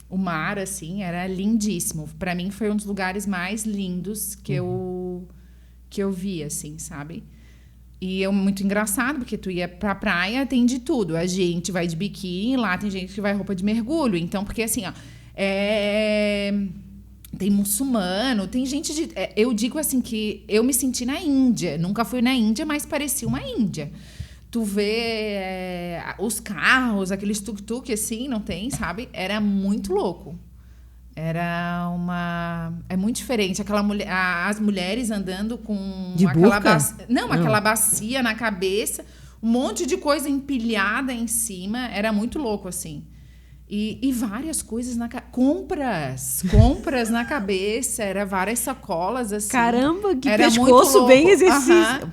o mar, assim, era lindíssimo. Para mim foi um dos lugares mais lindos que eu vi, assim, sabe? E é muito engraçado, porque tu ia pra praia, tem de tudo. A gente vai de biquíni, lá tem gente que vai roupa de mergulho. Então, porque assim, ó, tem muçulmano, tem gente de... eu digo assim que eu me senti na Índia. Nunca fui na Índia, mas parecia uma Índia. Tu vê os carros, aqueles tuk-tuk assim, não tem, sabe? Era muito louco. É muito diferente. As mulheres andando com de aquela burca? aquela bacia na cabeça, um monte de coisa empilhada em cima. Era muito louco, assim. E várias coisas compras na cabeça, era várias sacolas, assim. Caramba, que era pescoço bem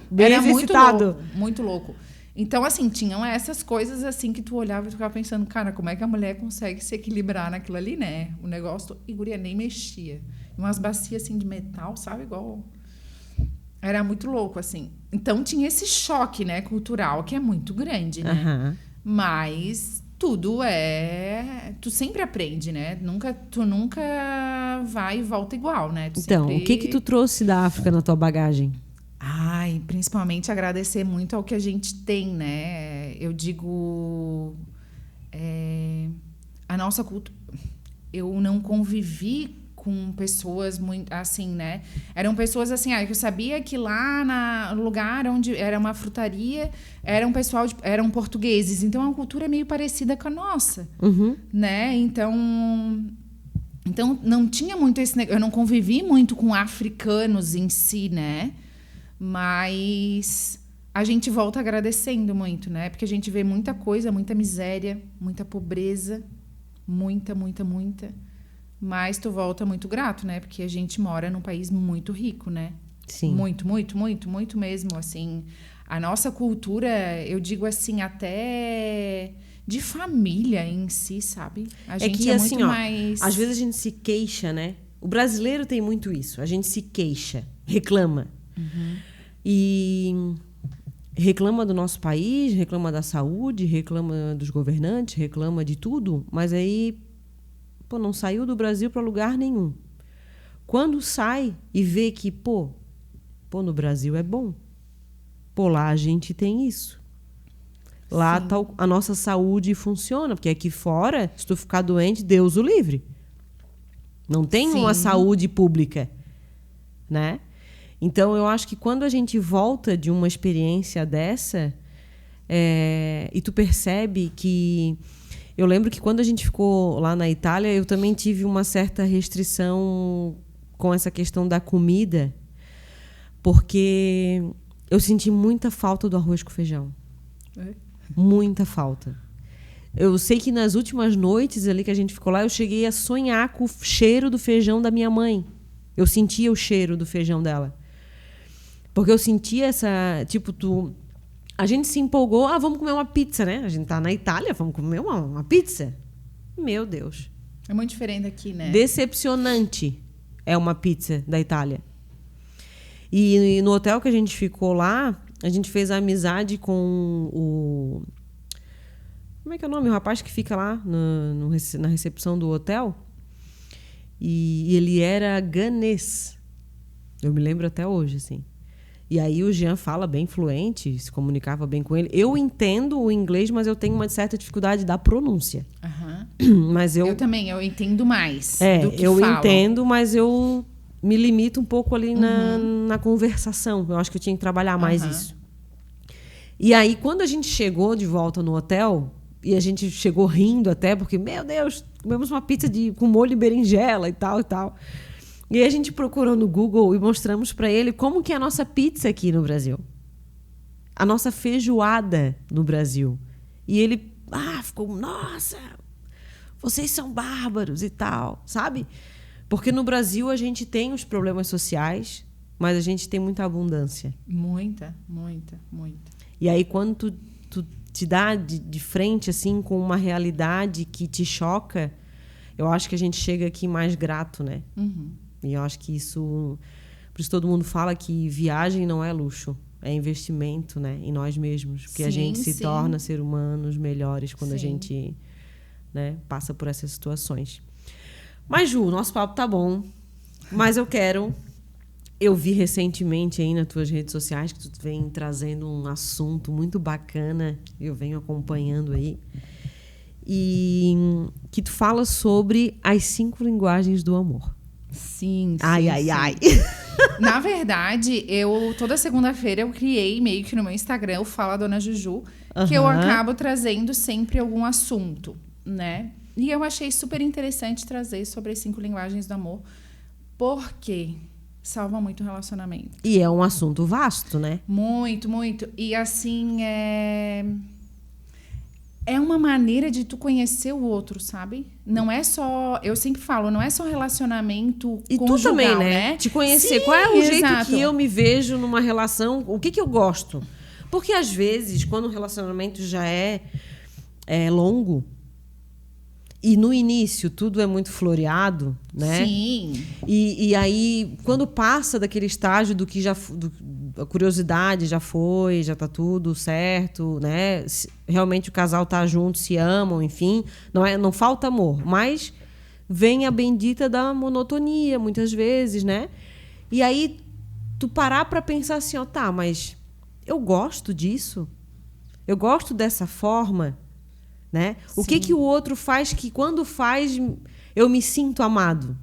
bem exercitado. Muito louco. Então, assim, tinham essas coisas assim que tu olhava e tu ficava pensando, cara, como é que a mulher consegue se equilibrar naquilo ali, né? O negócio, e guria nem mexia. Umas bacias assim de metal, sabe? Igual. Era muito louco, assim. Então tinha esse choque, né, cultural, que é muito grande, né? Mas tudo tu sempre aprende, né? Tu nunca vai e volta igual, né? Então, o que tu trouxe da África na tua bagagem? Ai, principalmente agradecer muito ao que a gente tem, né? Eu digo, a nossa cultura. Eu não convivi com pessoas muito assim, né? Eram pessoas assim, que eu sabia que lá no lugar onde era uma frutaria, eram portugueses, então é uma cultura meio parecida com a nossa, né? Então não tinha muito esse negócio, eu não convivi muito com africanos em si, né? Mas a gente volta agradecendo muito, né? Porque a gente vê muita coisa, muita miséria, muita pobreza, muita. Mas tu volta muito grato, né? Porque a gente mora num país muito rico, né? Sim. Muito mesmo, assim. A nossa cultura, eu digo assim, até de família em si, sabe? A gente assim, muito mais... Às vezes a gente se queixa, né? O brasileiro tem muito isso. A gente se queixa, reclama. E reclama do nosso país, reclama da saúde, reclama dos governantes, reclama de tudo, mas aí não saiu do Brasil para lugar nenhum. Quando sai e vê que, no Brasil é bom. Lá a gente tem isso. Lá a nossa saúde funciona, porque aqui fora, se tu ficar doente, Deus o livre. Não tem uma saúde pública, né? Então, eu acho que quando a gente volta de uma experiência dessa, e tu percebe que... Eu lembro que quando a gente ficou lá na Itália, eu também tive uma certa restrição com essa questão da comida, porque eu senti muita falta do arroz com feijão. Muita falta. Eu sei que nas últimas noites ali que a gente ficou lá, eu cheguei a sonhar com o cheiro do feijão da minha mãe. Eu sentia o cheiro do feijão dela. Porque eu sentia essa... A gente se empolgou, vamos comer uma pizza, né? A gente tá na Itália, vamos comer uma pizza. Meu Deus. É muito diferente aqui, né? Decepcionante é uma pizza da Itália. E no hotel que a gente ficou lá, a gente fez a amizade com o... Como é que é o nome? O rapaz que fica lá na recepção do hotel. E ele era ganês. Eu me lembro até hoje, assim. E aí o Jean fala bem fluente, se comunicava bem com ele. Eu entendo o inglês, mas eu tenho uma certa dificuldade da pronúncia. Mas Eu também, eu entendo mais do que eu falam. entendo, mas eu me limito um pouco ali na conversação. Eu acho que eu tinha que trabalhar mais isso. E aí, quando a gente chegou de volta no hotel, e a gente chegou rindo até, porque, meu Deus, comemos uma pizza com molho de berinjela e tal, e tal. E aí a gente procurou no Google e mostramos para ele como que é a nossa pizza aqui no Brasil. A nossa feijoada no Brasil. E ele, ficou, nossa, vocês são bárbaros e tal, sabe? Porque no Brasil a gente tem os problemas sociais, mas a gente tem muita abundância. Muita, muita, muita. E aí, quando tu te dá de frente, assim, com uma realidade que te choca, eu acho que a gente chega aqui mais grato, né? E eu acho que isso... Por isso todo mundo fala que viagem não é luxo, é investimento, né? Em nós mesmos. Porque a gente se torna ser humanos melhores quando a gente, né, passa por essas situações. Mas, Ju, nosso papo tá bom. Mas eu vi recentemente aí nas tuas redes sociais que tu vem trazendo um assunto muito bacana. Eu venho acompanhando aí. E que tu fala sobre as 5 linguagens do amor. Sim. Ai. Na verdade, toda segunda-feira eu criei meio que no meu Instagram o Fala Dona Juju, que eu acabo trazendo sempre algum assunto, né? E eu achei super interessante trazer sobre as 5 linguagens do amor, porque salva muito o relacionamento. E é um assunto vasto, né? Muito, muito. E assim, é uma maneira de tu conhecer o outro, sabe? Não é só... Eu sempre falo, não é só relacionamento e conjugal, tu também, né? Te conhecer. Sim, qual é o jeito exato. que eu me vejo numa relação? O que eu gosto? Porque, às vezes, quando o relacionamento já é longo, e no início tudo é muito floreado, né? Sim. E aí, quando passa daquele estágio do que a curiosidade já foi, já tá tudo certo, né? Realmente o casal tá junto, se amam, enfim, não falta amor, mas vem a bendita da monotonia muitas vezes, né? E aí tu parar para pensar assim, tá, mas eu gosto disso? Eu gosto dessa forma, né? O que o outro faz que quando faz eu me sinto amado?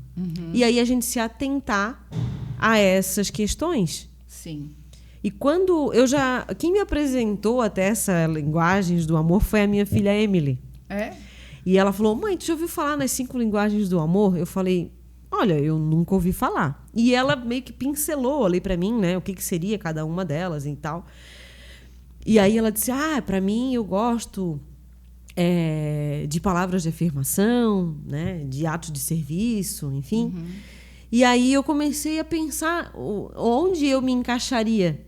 E aí a gente se atentar a essas questões. Sim. E quando quem me apresentou até essas linguagens do amor foi a minha filha Emily. E ela falou, mãe, tu já ouviu falar nas 5 linguagens do amor? Eu falei, olha, eu nunca ouvi falar. E ela meio que pincelou ali pra mim, né? O que seria cada uma delas e tal. E aí ela disse, pra mim eu gosto de palavras de afirmação, né? De atos de serviço, enfim. E aí eu comecei a pensar onde eu me encaixaria,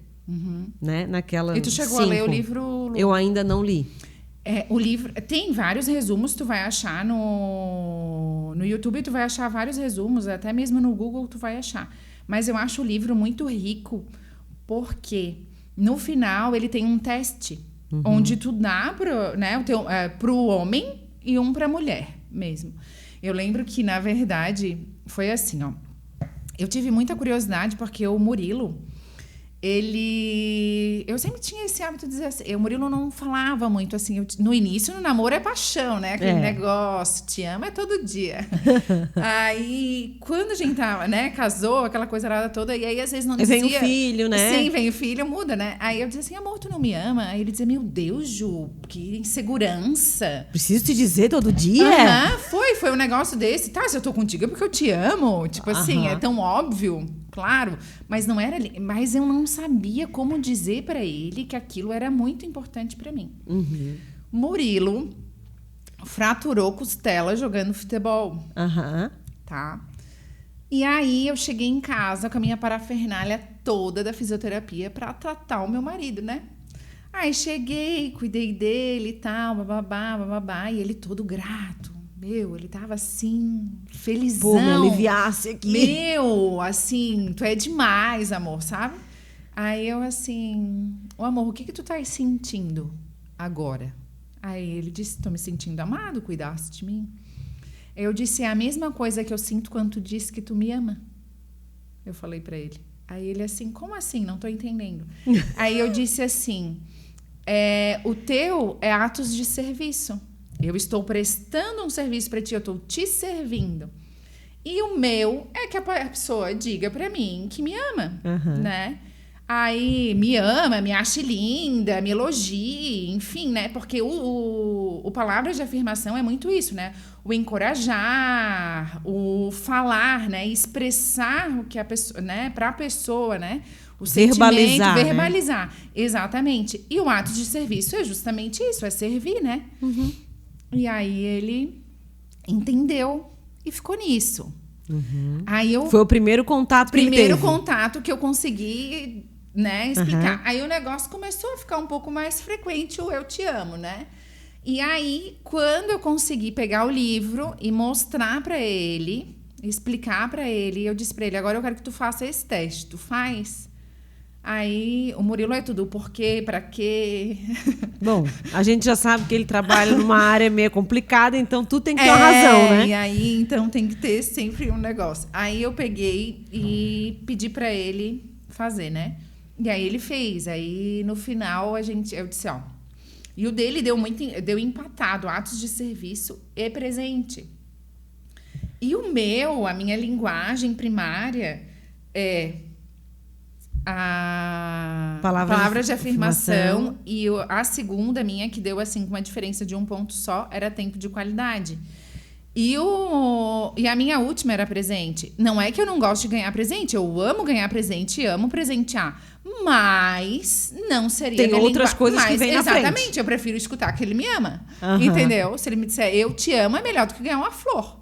né? Naquela. E tu chegou a ler o livro? Eu ainda não li. O livro tem vários resumos, tu vai achar no YouTube, tu vai achar vários resumos, até mesmo no Google tu vai achar. Mas eu acho o livro muito rico, porque no final ele tem um teste, onde tu dá pro homem e um pra mulher mesmo. Eu lembro que, na verdade, foi assim, ó. Eu tive muita curiosidade, porque o Murilo, eu sempre tinha esse hábito de dizer assim, o Murilo não falava muito assim, no início, no namoro é paixão, né? Aquele negócio, te amo é todo dia. Aí, quando a gente tava, né, casou, aquela coisa nada toda, e aí às vezes não dizia... Vem o filho, né? Sim, vem o filho, muda, né? Aí eu dizia assim, amor, tu não me ama? Aí ele dizia, meu Deus, Ju, que insegurança. Preciso te dizer todo dia? Foi um negócio desse. Tá, se eu tô contigo é porque eu te amo. Tipo assim, é tão óbvio, claro. Mas não era... Mas eu não sabia como dizer pra ele que aquilo era muito importante pra mim. Murilo fraturou costela jogando futebol. Tá? E aí eu cheguei em casa com a minha parafernália toda da fisioterapia pra tratar o meu marido, né? Aí cheguei, cuidei dele e tal, bababá, e ele todo grato. Meu, ele tava assim, felizão. Pô, me aliviasse aqui. Meu, assim, tu é demais, amor, sabe? Aí eu assim, amor, o que tu tá sentindo agora? Aí ele disse, tô me sentindo amado, cuidaste de mim. Eu disse, é a mesma coisa que eu sinto quando tu disse que tu me ama. Eu falei pra ele. Aí ele assim, como assim? Não tô entendendo. Aí eu disse assim, o teu é atos de serviço. Eu estou prestando um serviço para ti, eu estou te servindo. E o meu é que a pessoa diga para mim que me ama, né? Aí me ama, me acha linda, me elogie, enfim, né? Porque o palavra de afirmação é muito isso, né? O encorajar, o falar, né? Expressar o que a pessoa, né? Para a pessoa, né? O Verbalizar, sentimento, verbalizar. Né? Exatamente. E o ato de serviço é justamente isso, é servir, né? E aí ele entendeu e ficou nisso. Aí Foi o primeiro contato que ele teve. Primeiro contato que eu consegui, né, explicar. Aí o negócio começou a ficar um pouco mais frequente, o eu te amo, né? E aí, quando eu consegui pegar o livro e mostrar pra ele, explicar pra ele, eu disse pra ele, agora eu quero que tu faça esse teste. Tu faz? Aí o Murilo é tudo, por quê, pra quê? Bom, a gente já sabe que ele trabalha numa área meio complicada, então tu tem que ter uma razão, né? E aí, então, tem que ter sempre um negócio. Aí eu peguei e pedi pra ele fazer, né? E aí ele fez. Aí, no final, eu disse, ó... E o dele deu empatado, atos de serviço e presente. E o meu, a minha linguagem primária é... a palavra de afirmação e a segunda minha, que deu assim com uma diferença de um ponto só, era tempo de qualidade. E a minha última era presente. Não é que eu não gosto de ganhar presente, eu amo ganhar presente e amo presentear, mas não seria tem outras coisas que vêm na frente. Exatamente, eu prefiro escutar que ele me ama, entendeu? Se ele me disser eu te amo, é melhor do que ganhar uma flor,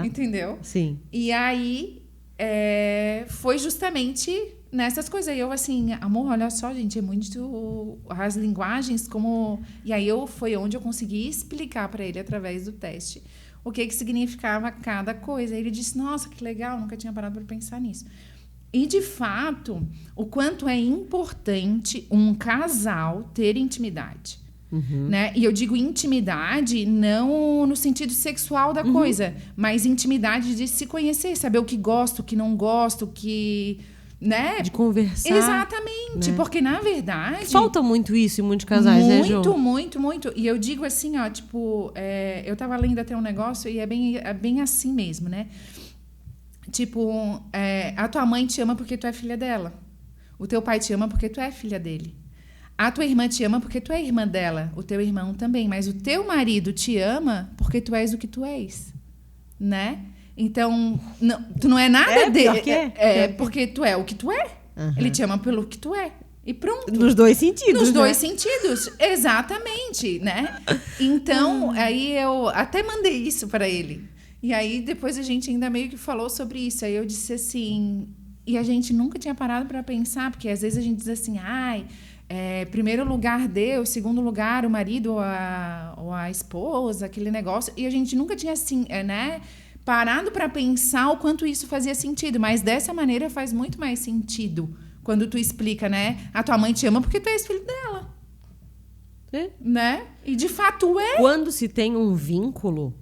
entendeu? Sim. E aí foi justamente nessas coisas. E eu assim, amor, olha só, gente, é muito... As linguagens, como... E aí foi onde eu consegui explicar para ele, através do teste, o que significava cada coisa. Ele disse, nossa, que legal, nunca tinha parado para pensar nisso. E, de fato, o quanto é importante um casal ter intimidade. Né? E eu digo intimidade não no sentido sexual da coisa, mas intimidade de se conhecer, saber o que gosto, o que não gosto, o que... Né? De conversar. Exatamente, né? Porque na verdade... Falta muito isso em muitos casais, né, Ju? Muito. E eu digo assim, ó, tipo... eu tava lendo até um negócio e é bem assim mesmo, né? Tipo, a tua mãe te ama porque tu é filha dela. O teu pai te ama porque tu é filha dele. A tua irmã te ama porque tu é irmã dela. O teu irmão também. Mas o teu marido te ama porque tu és o que tu és. Né? Então, tu não é nada dele. Porque tu é o que tu é. Ele te ama pelo que tu é. E pronto. Nos dois sentidos. Nos dois sentidos. Exatamente, né? Então, aí eu até mandei isso para ele. E aí, depois a gente ainda meio que falou sobre isso. Aí eu disse assim... E a gente nunca tinha parado para pensar. Porque às vezes a gente diz assim... primeiro lugar Deus, segundo lugar o marido ou a esposa, aquele negócio. E a gente nunca tinha assim, né... parado para pensar o quanto isso fazia sentido. Mas dessa maneira faz muito mais sentido. Quando tu explica, né? A tua mãe te ama porque tu és filho dela. Né? E de fato é. Quando se tem um vínculo...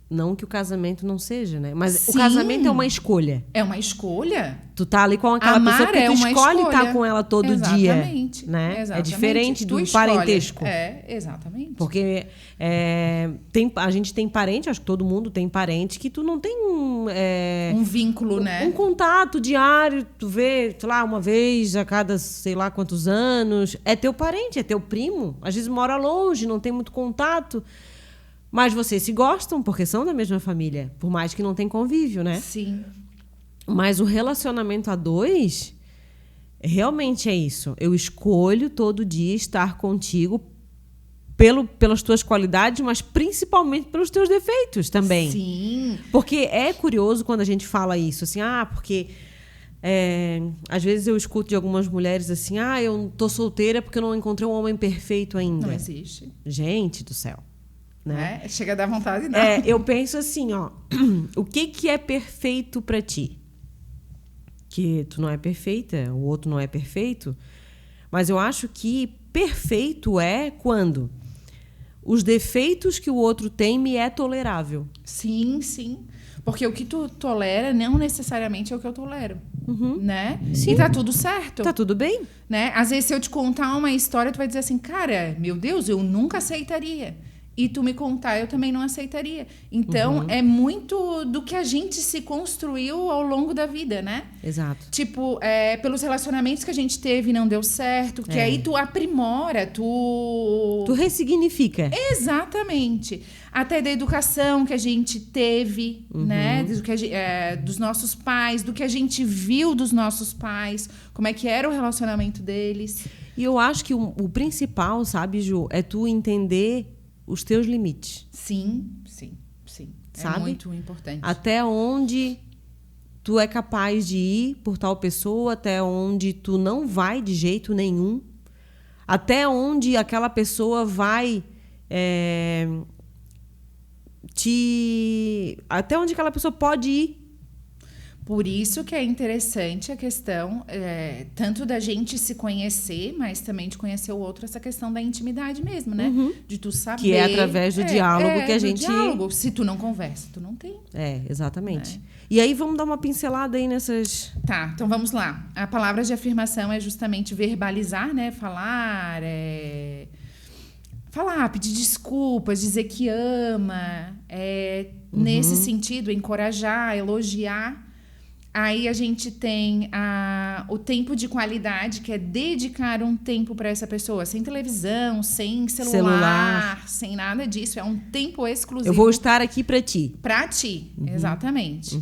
Não que o casamento não seja, né? Mas sim, o casamento é uma escolha. É uma escolha. Tu tá ali com aquela pessoa porque tu escolhe estar com ela todo dia. Né? Exatamente. É diferente do parentesco. Exatamente. Porque a gente tem parente, acho que todo mundo tem parente, que tu não tem um vínculo, né? Um contato diário, tu vê, sei lá, uma vez a cada sei lá quantos anos. É teu parente, é teu primo. Às vezes mora longe, não tem muito contato. Mas vocês se gostam, porque são da mesma família. Por mais que não tenha convívio, né? Sim. Mas o relacionamento a dois, realmente é isso. Eu escolho todo dia estar contigo pelas tuas qualidades, mas principalmente pelos teus defeitos também. Sim. Porque é curioso quando a gente fala isso, assim, porque... às vezes eu escuto de algumas mulheres assim, eu tô solteira porque eu não encontrei um homem perfeito ainda. Não existe. Gente do céu. Né? Chega a dar vontade, não. Eu penso assim, o que é perfeito para ti? Que tu não é perfeita, o outro não é perfeito, mas eu acho que perfeito é quando os defeitos que o outro tem me é tolerável. Sim. Porque o que tu tolera não necessariamente é o que eu tolero. né? Sim. E tá tudo certo. Tá tudo bem. Né? Às vezes, se eu te contar uma história, tu vai dizer assim, cara, meu Deus, eu nunca aceitaria. E tu me contar, eu também não aceitaria. Então, é muito do que a gente se construiu ao longo da vida, né? Exato. Tipo, pelos relacionamentos que a gente teve e não deu certo, que aí tu aprimora, tu ressignifica. Exatamente. Até da educação que a gente teve, né? Dos nossos pais, do que a gente viu dos nossos pais, como é que era o relacionamento deles. E eu acho que o principal, sabe, Ju, é tu entender os teus limites. Sim. Sabe? É muito importante. Até onde tu é capaz de ir por tal pessoa, até onde tu não vai de jeito nenhum, até onde aquela pessoa vai até onde aquela pessoa pode ir. Por isso que é interessante a questão, tanto da gente se conhecer, mas também de conhecer o outro, essa questão da intimidade mesmo, né? De tu saber... Que é através do diálogo que a gente... diálogo. Se tu não conversa, tu não tem. Exatamente. E aí vamos dar uma pincelada aí nessas... Tá, então vamos lá. A palavra de afirmação é justamente verbalizar, né? Falar, pedir desculpas, dizer que ama, nesse sentido, encorajar, elogiar. Aí a gente tem o tempo de qualidade, que é dedicar um tempo para essa pessoa, sem televisão, sem celular, sem nada disso. É um tempo exclusivo. Eu vou estar aqui para ti. Para ti, exatamente.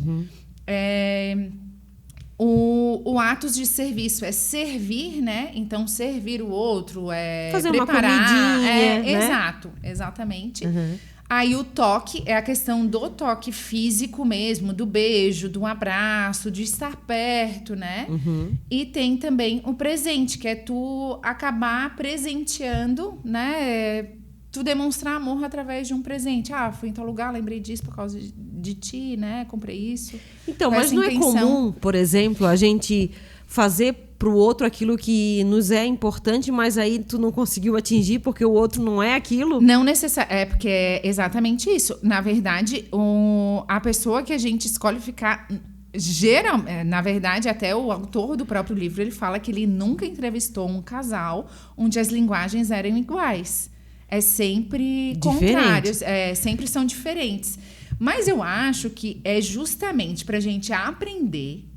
O atos de serviço é servir, né? Então, servir o outro, fazer preparar. Uma comidinha, né? Exato, exatamente. Aí o toque é a questão do toque físico mesmo, do beijo, do abraço, de estar perto, né? E tem também o presente, que é tu acabar presenteando, né? Tu demonstrar amor através de um presente. Fui em tal lugar, lembrei disso por causa de ti, né? Comprei isso. Então, mas não é comum, por exemplo, a gente fazer pro outro aquilo que nos é importante, mas aí tu não conseguiu atingir porque o outro não é aquilo? Não necessariamente, porque é exatamente isso. Na verdade, a pessoa que a gente escolhe ficar... na verdade, até o autor do próprio livro, ele fala que ele nunca entrevistou um casal onde as linguagens eram iguais. É sempre contrários, sempre são diferentes. Mas eu acho que é justamente pra gente aprender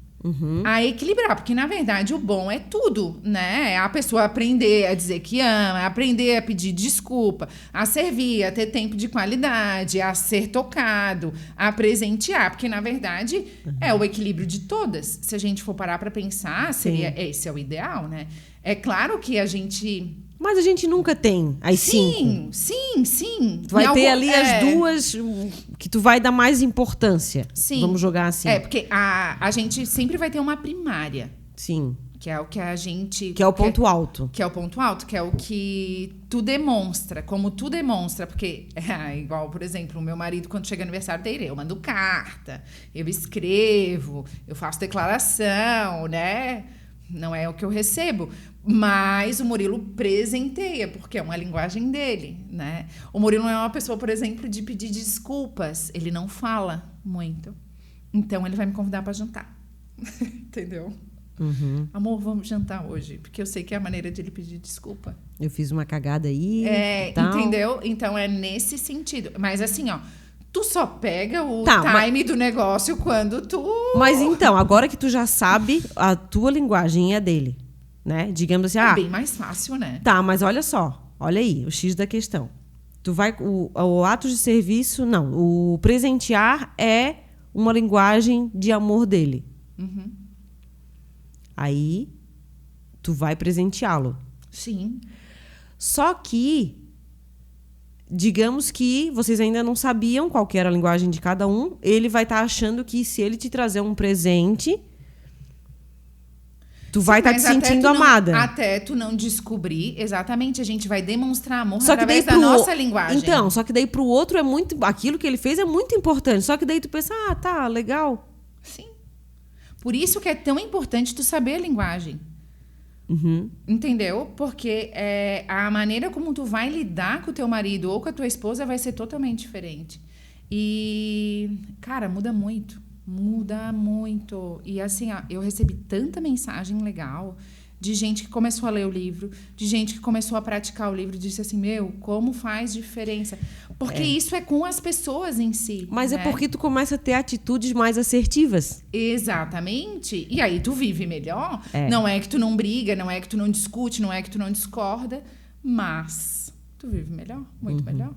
a equilibrar, porque na verdade o bom é tudo, né? É a pessoa aprender a dizer que ama, aprender a pedir desculpa, a servir, a ter tempo de qualidade, a ser tocado, a presentear, porque na verdade é o equilíbrio de todas. Se a gente for parar para pensar, esse é o ideal, né? É claro que a gente... Mas a gente nunca tem as cinco. Sim. Tu vai ter ali as duas que tu vai dar mais importância. Sim. Vamos jogar assim. Porque a gente sempre vai ter uma primária. Sim. Que é o que a gente... Que é o ponto alto. Que é o ponto alto, que é o que tu demonstra, como tu demonstra. Porque, igual, por exemplo, o meu marido, quando chega aniversário dele, eu mando carta, eu escrevo, eu faço declaração, né? Não é o que eu recebo. Mas o Murilo presenteia, porque é uma linguagem dele, né? O Murilo não é uma pessoa, por exemplo, de pedir desculpas. Ele não fala muito. Então, ele vai me convidar para jantar. Entendeu? Amor, vamos jantar hoje. Porque eu sei que é a maneira de ele pedir desculpa. Eu fiz uma cagada aí. Entendeu? Então, é nesse sentido. Mas assim, ó... Tu só pega o time do negócio quando tu... Mas então, agora que tu já sabe a tua linguagem e a dele, né? Digamos assim... É bem mais fácil, né? Tá, mas olha só. Olha aí, o X da questão. Tu vai... O ato de serviço, não. O presentear é uma linguagem de amor dele. Aí, tu vai presenteá-lo. Sim. Só que... Digamos que vocês ainda não sabiam qual que era a linguagem de cada um. Ele vai estar achando que se ele te trazer um presente, tu vai estar te sentindo amada. Até tu não descobrir, exatamente, a gente vai demonstrar amor através da nossa linguagem. Então, só que daí pro outro é muito... Aquilo que ele fez é muito importante. Só que daí tu pensa, tá, legal. Sim. Por isso que é tão importante tu saber a linguagem. Entendeu? Porque a maneira como tu vai lidar com o teu marido ou com a tua esposa vai ser totalmente diferente. E, cara, muda muito. Muda muito. E assim, ó, eu recebi tanta mensagem legal de gente que começou a ler o livro, de gente que começou a praticar o livro e disse assim, meu, como faz diferença? Porque isso é com as pessoas em si. Mas né? é porque tu começa a ter atitudes mais assertivas. Exatamente. E aí tu vive melhor. Não é que tu não briga, não é que tu não discute, não é que tu não discorda, mas tu vive melhor, muito melhor.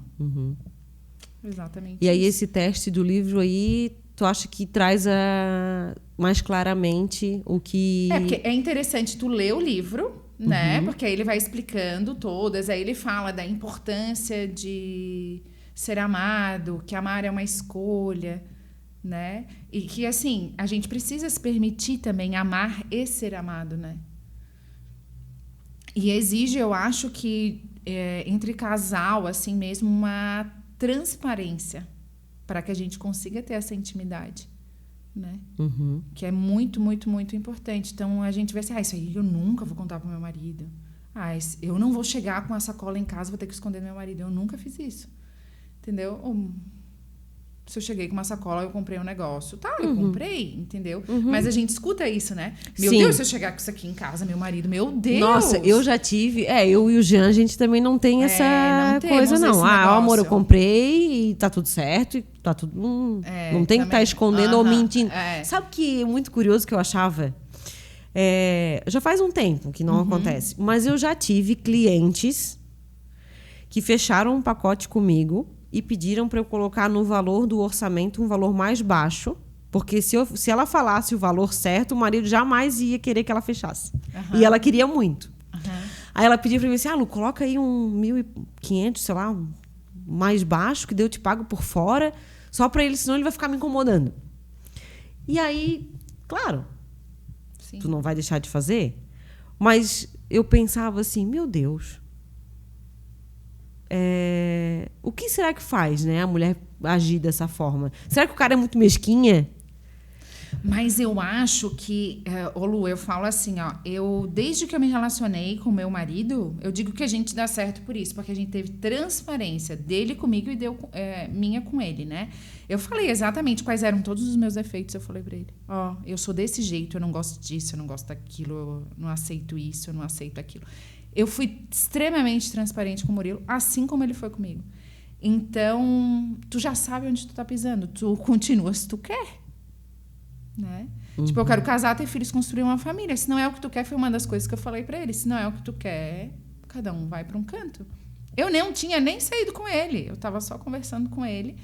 Exatamente. E aí esse teste do livro aí, tu acha que traz mais claramente o que... Porque é interessante tu ler o livro, né? Porque aí ele vai explicando todas, aí ele fala da importância de ser amado, que amar é uma escolha, né? E que, assim, a gente precisa se permitir também amar e ser amado, né? E exige, eu acho que, entre casal, assim mesmo, uma transparência para que a gente consiga ter essa intimidade, né? Que é muito, muito, muito importante. Então, a gente vai assim, isso aí eu nunca vou contar pro meu marido. Eu não vou chegar com a sacola em casa, vou ter que esconder do meu marido. Eu nunca fiz isso. Entendeu? Se eu cheguei com uma sacola, eu comprei um negócio. Tá, eu comprei, entendeu? Mas a gente escuta isso, né? Meu Deus, se eu chegar com isso aqui em casa, meu marido, meu Deus! Nossa, eu já tive... eu e o Jean, a gente também não tem essa coisa, não. Amor, eu comprei e tá tudo certo, e tá tudo... não tem que estar escondendo ou mentindo. Sabe que é muito curioso que eu achava? Já faz um tempo que não acontece. Mas eu já tive clientes que fecharam um pacote comigo e pediram para eu colocar no valor do orçamento um valor mais baixo, porque se ela falasse o valor certo, o marido jamais ia querer que ela fechasse. E ela queria muito. Aí ela pediu para mim assim, Lu, coloca aí um 1.500, sei lá, mais baixo, que daí eu te pago por fora, só para ele, senão ele vai ficar me incomodando. E aí, claro, tu não vai deixar de fazer, mas eu pensava assim, meu Deus, o que será que faz, né, a mulher agir dessa forma? Será que o cara é muito mesquinha? Mas eu acho que, Lu, eu falo assim, desde que eu me relacionei com meu marido, eu digo que a gente dá certo por isso, porque a gente teve transparência dele comigo e minha com ele, né? Eu falei exatamente quais eram todos os meus defeitos, eu falei pra ele, eu sou desse jeito, eu não gosto disso, eu não gosto daquilo, eu não aceito isso, eu não aceito aquilo. Eu fui extremamente transparente com o Murilo, assim como ele foi comigo. Então, tu já sabe onde tu tá pisando, tu continua se tu quer. Né? Tipo, eu quero casar, ter filhos, construir uma família. Se não é o que tu quer, foi uma das coisas que eu falei pra ele. Se não é o que tu quer, cada um vai pra um canto. Eu não tinha nem saído com ele. Eu tava só conversando com ele.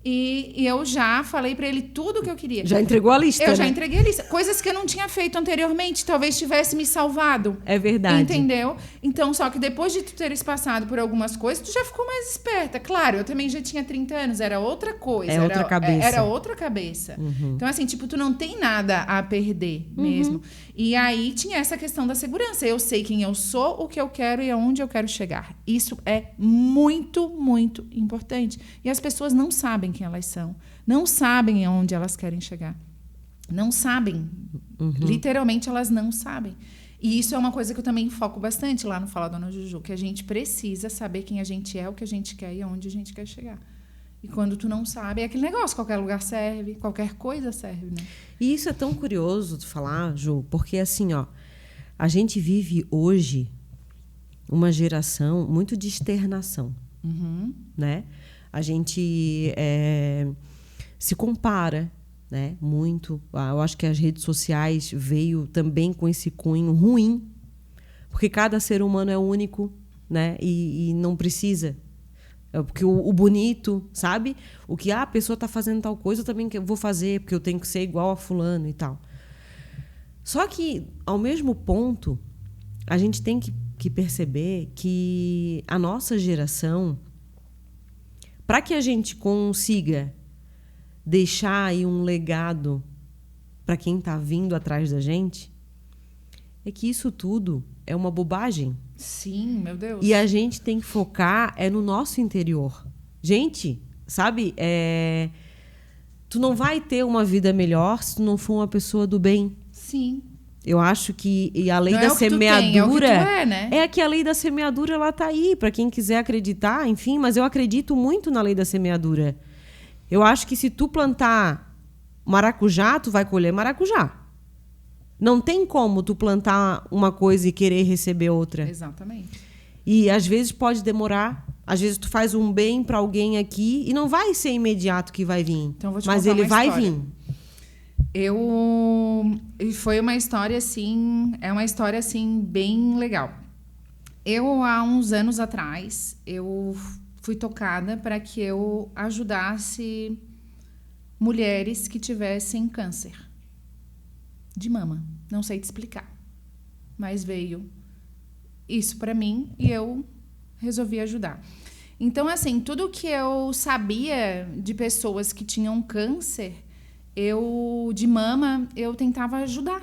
E eu já falei pra ele tudo o que eu queria. Já entregou a lista, Eu já entreguei a lista. Coisas que eu não tinha feito anteriormente. Talvez tivesse me salvado. É verdade. Entendeu? Então, só que depois de tu teres passado por algumas coisas, tu já ficou mais esperta. Claro, eu também já tinha 30 anos. Era outra coisa. Outra cabeça. Era outra cabeça. Então, assim, tipo, tu não tem nada a perder mesmo. E aí, tinha essa questão da segurança. Eu sei quem eu sou, o que eu quero e aonde eu quero chegar. Isso é muito, muito importante. E as pessoas não sabem quem elas são. Não sabem aonde elas querem chegar. Não sabem. Literalmente, elas não sabem. E isso é uma coisa que eu também foco bastante lá no Fala Dona Juju, que a gente precisa saber quem a gente é, o que a gente quer e aonde a gente quer chegar. E quando tu não sabe, é aquele negócio, qualquer lugar serve, qualquer coisa serve, né? E isso é tão curioso de falar, Ju, porque assim, a gente vive hoje uma geração muito de externação, né? A gente se compara, né? Muito. Eu acho que as redes sociais veio também com esse cunho ruim, porque cada ser humano é único, né? E não precisa. Porque o bonito, sabe? O que a pessoa está fazendo tal coisa, eu também vou fazer, porque eu tenho que ser igual a fulano e tal. Só que, ao mesmo ponto, a gente tem que perceber que a nossa geração, para que a gente consiga deixar aí um legado para quem está vindo atrás da gente, é que isso tudo é uma bobagem. Sim, meu Deus. E a gente tem que focar no nosso interior. Gente, sabe? Tu não vai ter uma vida melhor se tu não for uma pessoa do bem. Sim. Eu acho que a lei não da é o que semeadura tu tem, é o que tu é, né? É que a lei da semeadura ela tá aí para quem quiser acreditar, enfim, mas eu acredito muito na lei da semeadura. Eu acho que se tu plantar maracujá, tu vai colher maracujá. Não tem como tu plantar uma coisa e querer receber outra. Exatamente. E às vezes pode demorar. Às vezes tu faz um bem para alguém aqui e não vai ser imediato que vai vir. Então, eu vou te mas contar ele uma vai história. vir. Foi uma história assim, é uma história assim bem legal. Eu há uns anos atrás, eu fui tocada para que eu ajudasse mulheres que tivessem câncer de mama. Não sei te explicar, mas veio isso para mim e eu resolvi ajudar. Então, assim, tudo que eu sabia de pessoas que tinham câncer, de mama, eu tentava ajudar.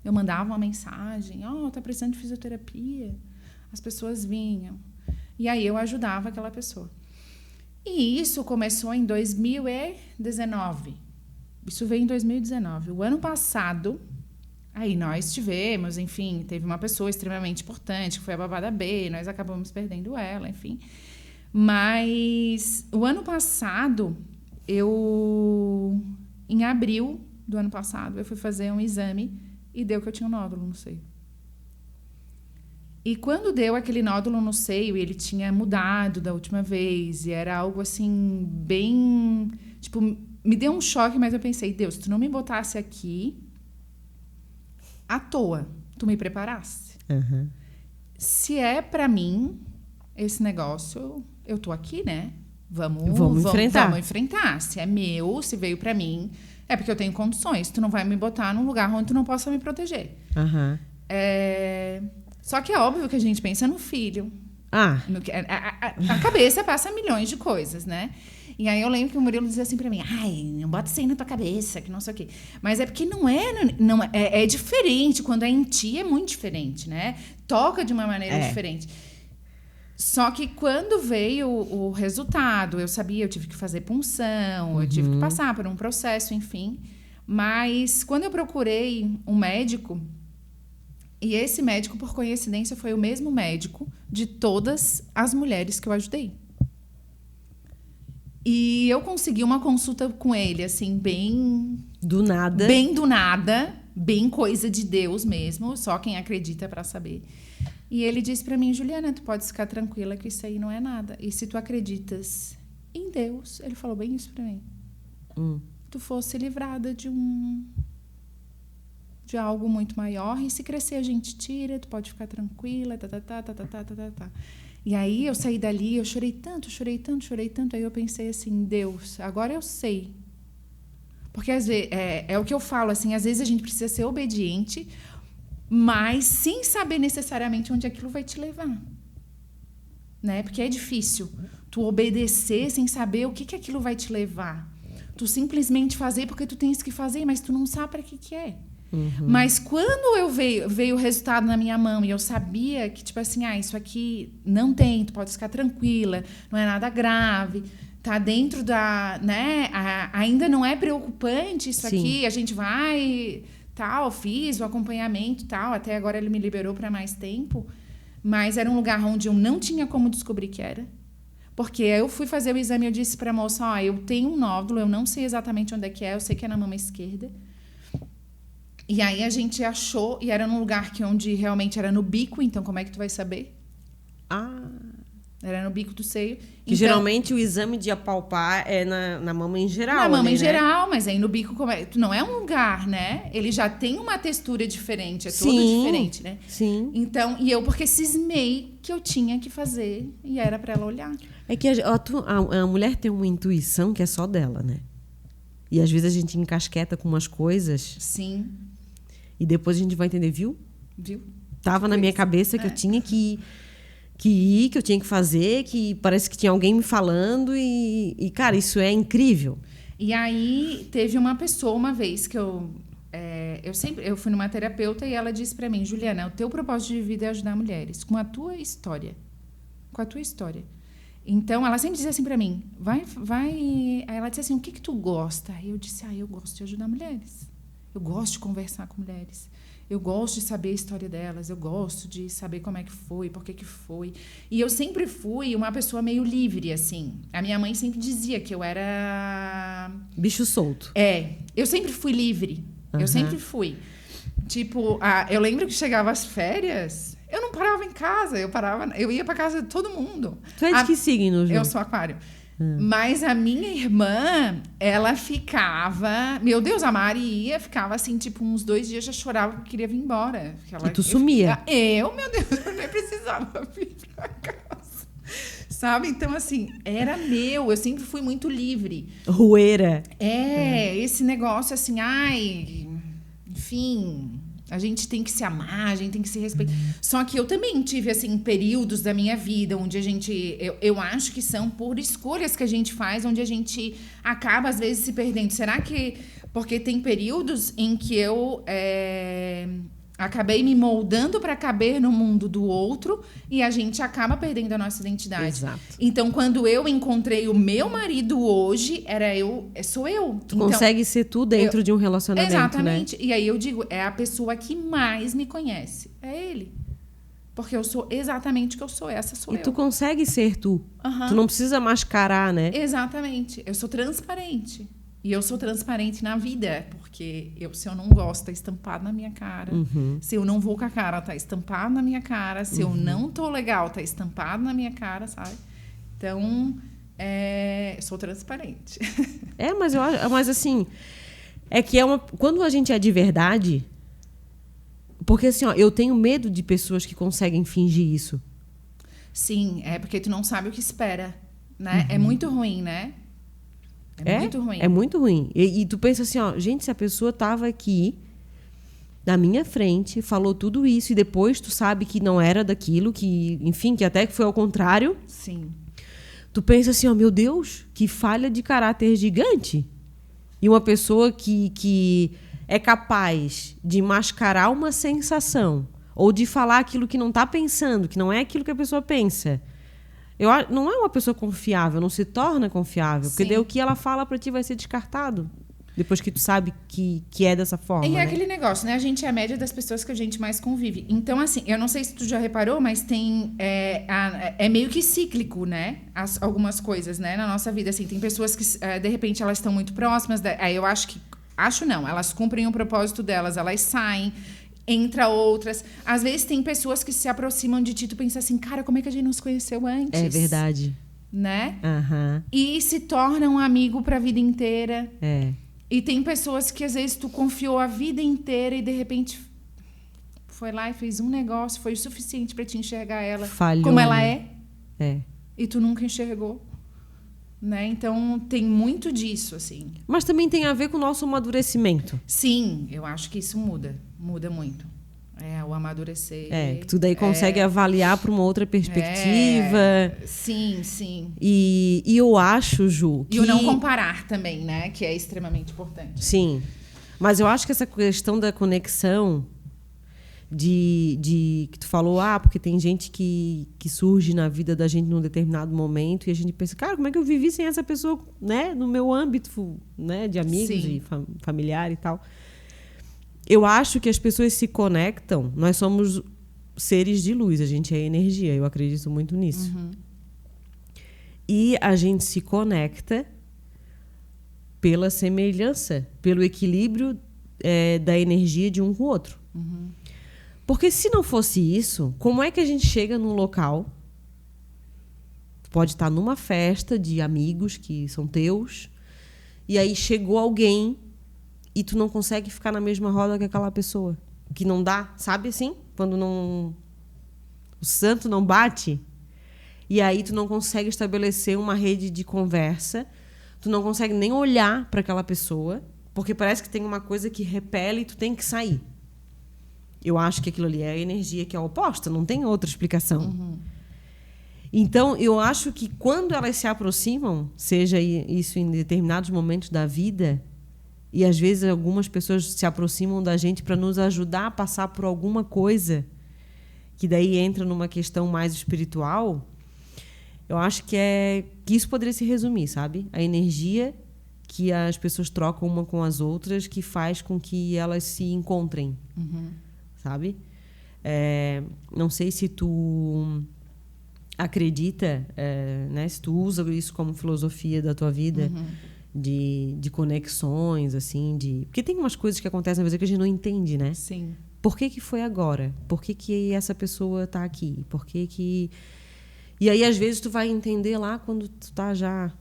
Eu mandava uma mensagem, tá precisando de fisioterapia. As pessoas vinham. E aí eu ajudava aquela pessoa. E isso começou em 2019. Isso veio em 2019. O ano passado, aí nós tivemos, enfim, teve uma pessoa extremamente importante, que foi a babada B, nós acabamos perdendo ela, enfim. Mas o ano passado, em abril do ano passado, eu fui fazer um exame e deu que eu tinha um nódulo no seio. E quando deu aquele nódulo no seio, ele tinha mudado da última vez, e era algo assim, bem... Tipo, me deu um choque, mas eu pensei, Deus, se tu não me botasse aqui à toa, tu me preparasse. Uhum. Se é pra mim, esse negócio, eu tô aqui, né? Vamos enfrentar. Vamos enfrentar. Se é meu, se veio pra mim, é porque eu tenho condições. Tu não vai me botar num lugar onde tu não possa me proteger. Uhum. Só que é óbvio que a gente pensa no filho. A cabeça passa milhões de coisas, né? E aí eu lembro que o Murilo dizia assim pra mim, não bota isso aí na tua cabeça, que não sei o quê. Mas é porque é diferente. Quando é em ti, é muito diferente, né? Toca de uma maneira diferente. Só que quando veio o resultado, eu sabia, eu tive que fazer punção, eu tive que passar por um processo, enfim. Mas quando eu procurei um médico, e esse médico, por coincidência, foi o mesmo médico de todas as mulheres que eu ajudei. E eu consegui uma consulta com ele, assim, bem... Do nada. Bem do nada, bem coisa de Deus mesmo, só quem acredita para saber. E ele disse para mim, Juliana, tu pode ficar tranquila que isso aí não é nada. E se tu acreditas em Deus, ele falou bem isso para mim. Tu fosse livrada de algo muito maior, e se crescer a gente tira, tu pode ficar tranquila, tá. E aí eu saí dali, eu chorei tanto, aí eu pensei assim, Deus, agora eu sei. Porque às vezes, é o que eu falo, assim, às vezes a gente precisa ser obediente, mas sem saber necessariamente onde aquilo vai te levar. Né? Porque é difícil tu obedecer sem saber o que aquilo vai te levar. Tu simplesmente fazer porque tu tens que fazer, mas tu não sabe para que é. Mas quando veio o resultado na minha mão e eu sabia que, tipo assim, isso aqui não tem, tu pode ficar tranquila, não é nada grave, tá dentro da, né, ainda não é preocupante isso aqui, a gente vai, tal, fiz o acompanhamento, tal, até agora ele me liberou para mais tempo, mas era um lugar onde eu não tinha como descobrir que era. Porque eu fui fazer o exame e eu disse para a moça, eu tenho um nódulo, eu não sei exatamente onde é que é, eu sei que é na mama esquerda. E aí a gente achou, e era num lugar onde realmente era no bico, então como é que tu vai saber? Era no bico do seio. Que então, geralmente o exame de apalpar é na mama em geral. Na mama ali, em geral, mas aí no bico não é um lugar, né? Ele já tem uma textura diferente, é todo diferente, né? Sim. Então, porque cismei que eu tinha que fazer e era pra ela olhar. É que a mulher tem uma intuição que é só dela, né? E às vezes a gente encasqueta com umas coisas. Sim. E depois a gente vai entender, viu? Tava na minha cabeça que eu tinha que ir, que eu tinha que fazer, que parece que tinha alguém me falando e cara, isso é incrível. E aí teve uma pessoa uma vez que eu fui numa terapeuta e ela disse pra mim, Juliana, o teu propósito de vida é ajudar mulheres com a tua história. Então, ela sempre dizia assim pra mim, vai... Aí ela disse assim, o que tu gosta? Aí eu disse, eu gosto de ajudar mulheres. Eu gosto de conversar com mulheres. Eu gosto de saber a história delas. Eu gosto de saber como é que foi, por que foi. E eu sempre fui uma pessoa meio livre, assim. A minha mãe sempre dizia que eu era Bicho solto. Eu sempre fui livre. Eu sempre fui. Tipo, eu lembro que chegava as férias, eu não parava em casa, eu ia pra casa de todo mundo. Tu é de que signo, Ju? Eu sou aquário. Mas a minha irmã, ela ficava... Meu Deus, a Mari ficava assim, tipo, uns 2 dias, já chorava porque queria vir embora. E tu sumia. Meu Deus, eu nem precisava vir pra casa. Sabe? Então, assim, era meu. Eu sempre fui muito livre. Rueira. Esse negócio assim, enfim... A gente tem que se amar, a gente tem que se respeitar. Só que eu também tive, assim, períodos da minha vida onde a gente... Eu acho que são por escolhas que a gente faz, onde a gente acaba, às vezes, se perdendo. Será que... Porque tem períodos em que eu acabei me moldando para caber no mundo do outro e a gente acaba perdendo a nossa identidade. Exato. Então, quando eu encontrei o meu marido hoje, sou eu. Tu consegue ser tu dentro de um relacionamento, exatamente. né? E aí eu digo, é a pessoa que mais me conhece. É ele. Porque eu sou exatamente o que eu sou. Essa sou eu. E tu consegue ser tu. Tu não precisa mascarar, né? Exatamente. Eu sou transparente. E eu sou transparente na vida, porque se eu não gosto, tá estampado na minha cara. Se eu não vou com a cara, tá estampado na minha cara. Se eu não tô legal, tá estampado na minha cara, sabe? Então, eu sou transparente. Mas eu acho, mas assim, quando a gente é de verdade, porque assim, eu tenho medo de pessoas que conseguem fingir isso. Sim, porque tu não sabe o que espera, né? É muito ruim, né? Muito ruim. É muito ruim. E tu pensa assim, gente, se a pessoa tava aqui na minha frente, falou tudo isso e depois tu sabe que não era daquilo, que, enfim, que até que foi ao contrário. Sim. Tu pensa assim, meu Deus, que falha de caráter gigante. E uma pessoa que é capaz de mascarar uma sensação ou de falar aquilo que não tá pensando, que não é aquilo que a pessoa pensa. Não é uma pessoa confiável, não se torna confiável. Porque daí o que ela fala pra ti vai ser descartado. Depois que tu sabe que é dessa forma. E é aquele negócio, né? A gente é a média das pessoas que a gente mais convive. Então, assim, eu não sei se tu já reparou, mas tem... É meio que cíclico, né? Algumas coisas, né? Na nossa vida, assim. Tem pessoas que, de repente, elas estão muito próximas. Aí eu acho que... Acho não. Elas cumprem o propósito delas. Elas saem... Entra outras. Às vezes tem pessoas que se aproximam de ti, tu pensa assim, cara, como é que a gente não se conheceu antes? É verdade. Né? E se torna um amigo pra vida inteira. E tem pessoas que às vezes tu confiou a vida inteira e de repente foi lá e fez um negócio, foi o suficiente pra te enxergar ela falhou, como ela né? E tu nunca enxergou. Né? Então, tem muito disso, assim. Mas também tem a ver com o nosso amadurecimento. Sim, eu acho que isso muda. Muda muito. O amadurecer. Que tu daí consegue avaliar para uma outra perspectiva. Sim, sim. E eu acho, Ju, que... E o não comparar também, né? Que é extremamente importante. Sim. Mas eu acho que essa questão da conexão... que tu falou, porque tem gente que surge na vida da gente num determinado momento e a gente pensa, cara, como é que eu vivi sem essa pessoa, né, no meu âmbito, né, de amigos e familiar e tal. Eu acho que as pessoas se conectam, nós somos seres de luz, a gente é energia, eu acredito muito nisso. E a gente se conecta pela semelhança, pelo equilíbrio da energia de um com o outro. Porque se não fosse isso, como é que a gente chega num local? Pode estar numa festa de amigos que são teus, e aí chegou alguém e tu não consegue ficar na mesma roda que aquela pessoa. Que não dá, sabe assim? Quando o santo não bate, e aí tu não consegue estabelecer uma rede de conversa, tu não consegue nem olhar para aquela pessoa, porque parece que tem uma coisa que repele e tu tem que sair. Eu acho que aquilo ali é a energia que é oposta, não tem outra explicação. Então, eu acho que quando elas se aproximam, seja isso em determinados momentos da vida, e às vezes algumas pessoas se aproximam da gente para nos ajudar a passar por alguma coisa, que daí entra numa questão mais espiritual, eu acho que isso poderia se resumir, sabe? A energia que as pessoas trocam uma com as outras, que faz com que elas se encontrem. Sabe? Não sei se tu acredita, né? Se tu usa isso como filosofia da tua vida, de conexões, assim, porque tem umas coisas que acontecem às vezes que a gente não entende, né? Sim. Por que foi agora? Por que essa pessoa tá aqui? Por que... E aí, às vezes, tu vai entender lá quando tu tá já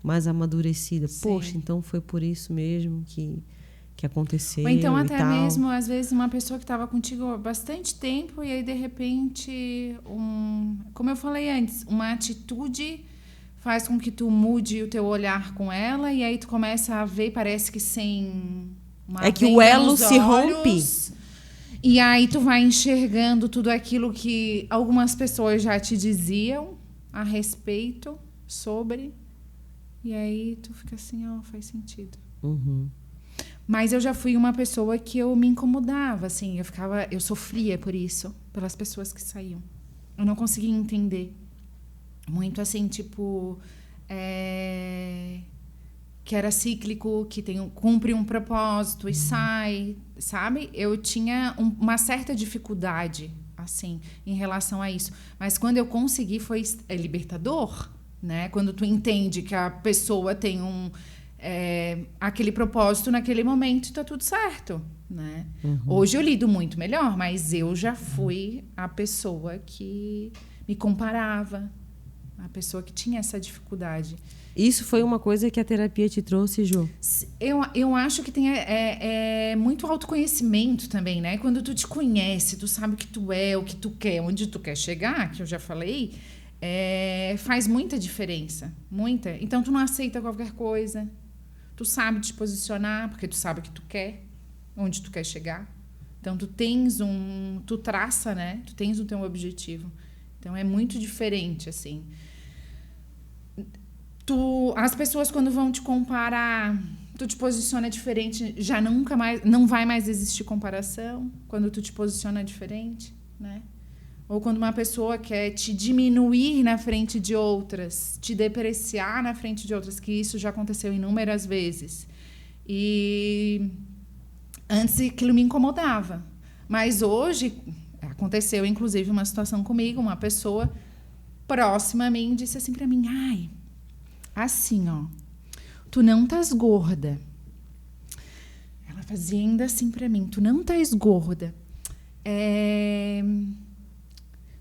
mais amadurecida. Sim. Poxa, então foi por isso mesmo que aconteceu. Ou então e até tal. mesmo, às vezes, uma pessoa que estava contigo há bastante tempo e aí, de repente, como eu falei antes, uma atitude faz com que tu mude o teu olhar com ela e aí tu começa a ver, parece que sem uma É que o venda elo nos se olhos. rompe. E aí tu vai enxergando tudo aquilo que algumas pessoas já te diziam a respeito, sobre. E aí tu fica assim, faz sentido. Uhum. Mas eu já fui uma pessoa que eu me incomodava, assim, eu sofria por isso, pelas pessoas que saíam. Eu não conseguia entender. Muito assim, tipo, que era cíclico, que cumpre um propósito e sai, sabe? Eu tinha uma certa dificuldade, assim, em relação a isso. Mas quando eu consegui, foi libertador, né? Quando tu entende que a pessoa tem aquele propósito naquele momento, tá tudo certo, né? Uhum. Hoje eu lido muito melhor, mas eu já fui a pessoa que me comparava, a pessoa que tinha essa dificuldade. Isso foi uma coisa que a terapia te trouxe, Ju? Eu acho que tem muito autoconhecimento também, né? Quando tu te conhece, tu sabe o que tu é, o que tu quer, onde tu quer chegar, que eu já falei, faz muita diferença, muita. Então tu não aceita qualquer coisa, tu sabe te posicionar, porque tu sabe o que tu quer, onde tu quer chegar. Então tu traça, né? Tu tens o teu objetivo. Então é muito diferente, assim. As pessoas quando vão te comparar, tu te posiciona diferente, já não vai mais existir comparação quando tu te posiciona diferente, né? Ou quando uma pessoa quer te diminuir na frente de outras, te depreciar na frente de outras, que isso já aconteceu inúmeras vezes. E antes aquilo me incomodava, mas hoje aconteceu inclusive uma situação comigo, uma pessoa próxima a mim disse assim pra mim, assim, tu não estás gorda. Ela fazia ainda assim pra mim, tu não estás gorda.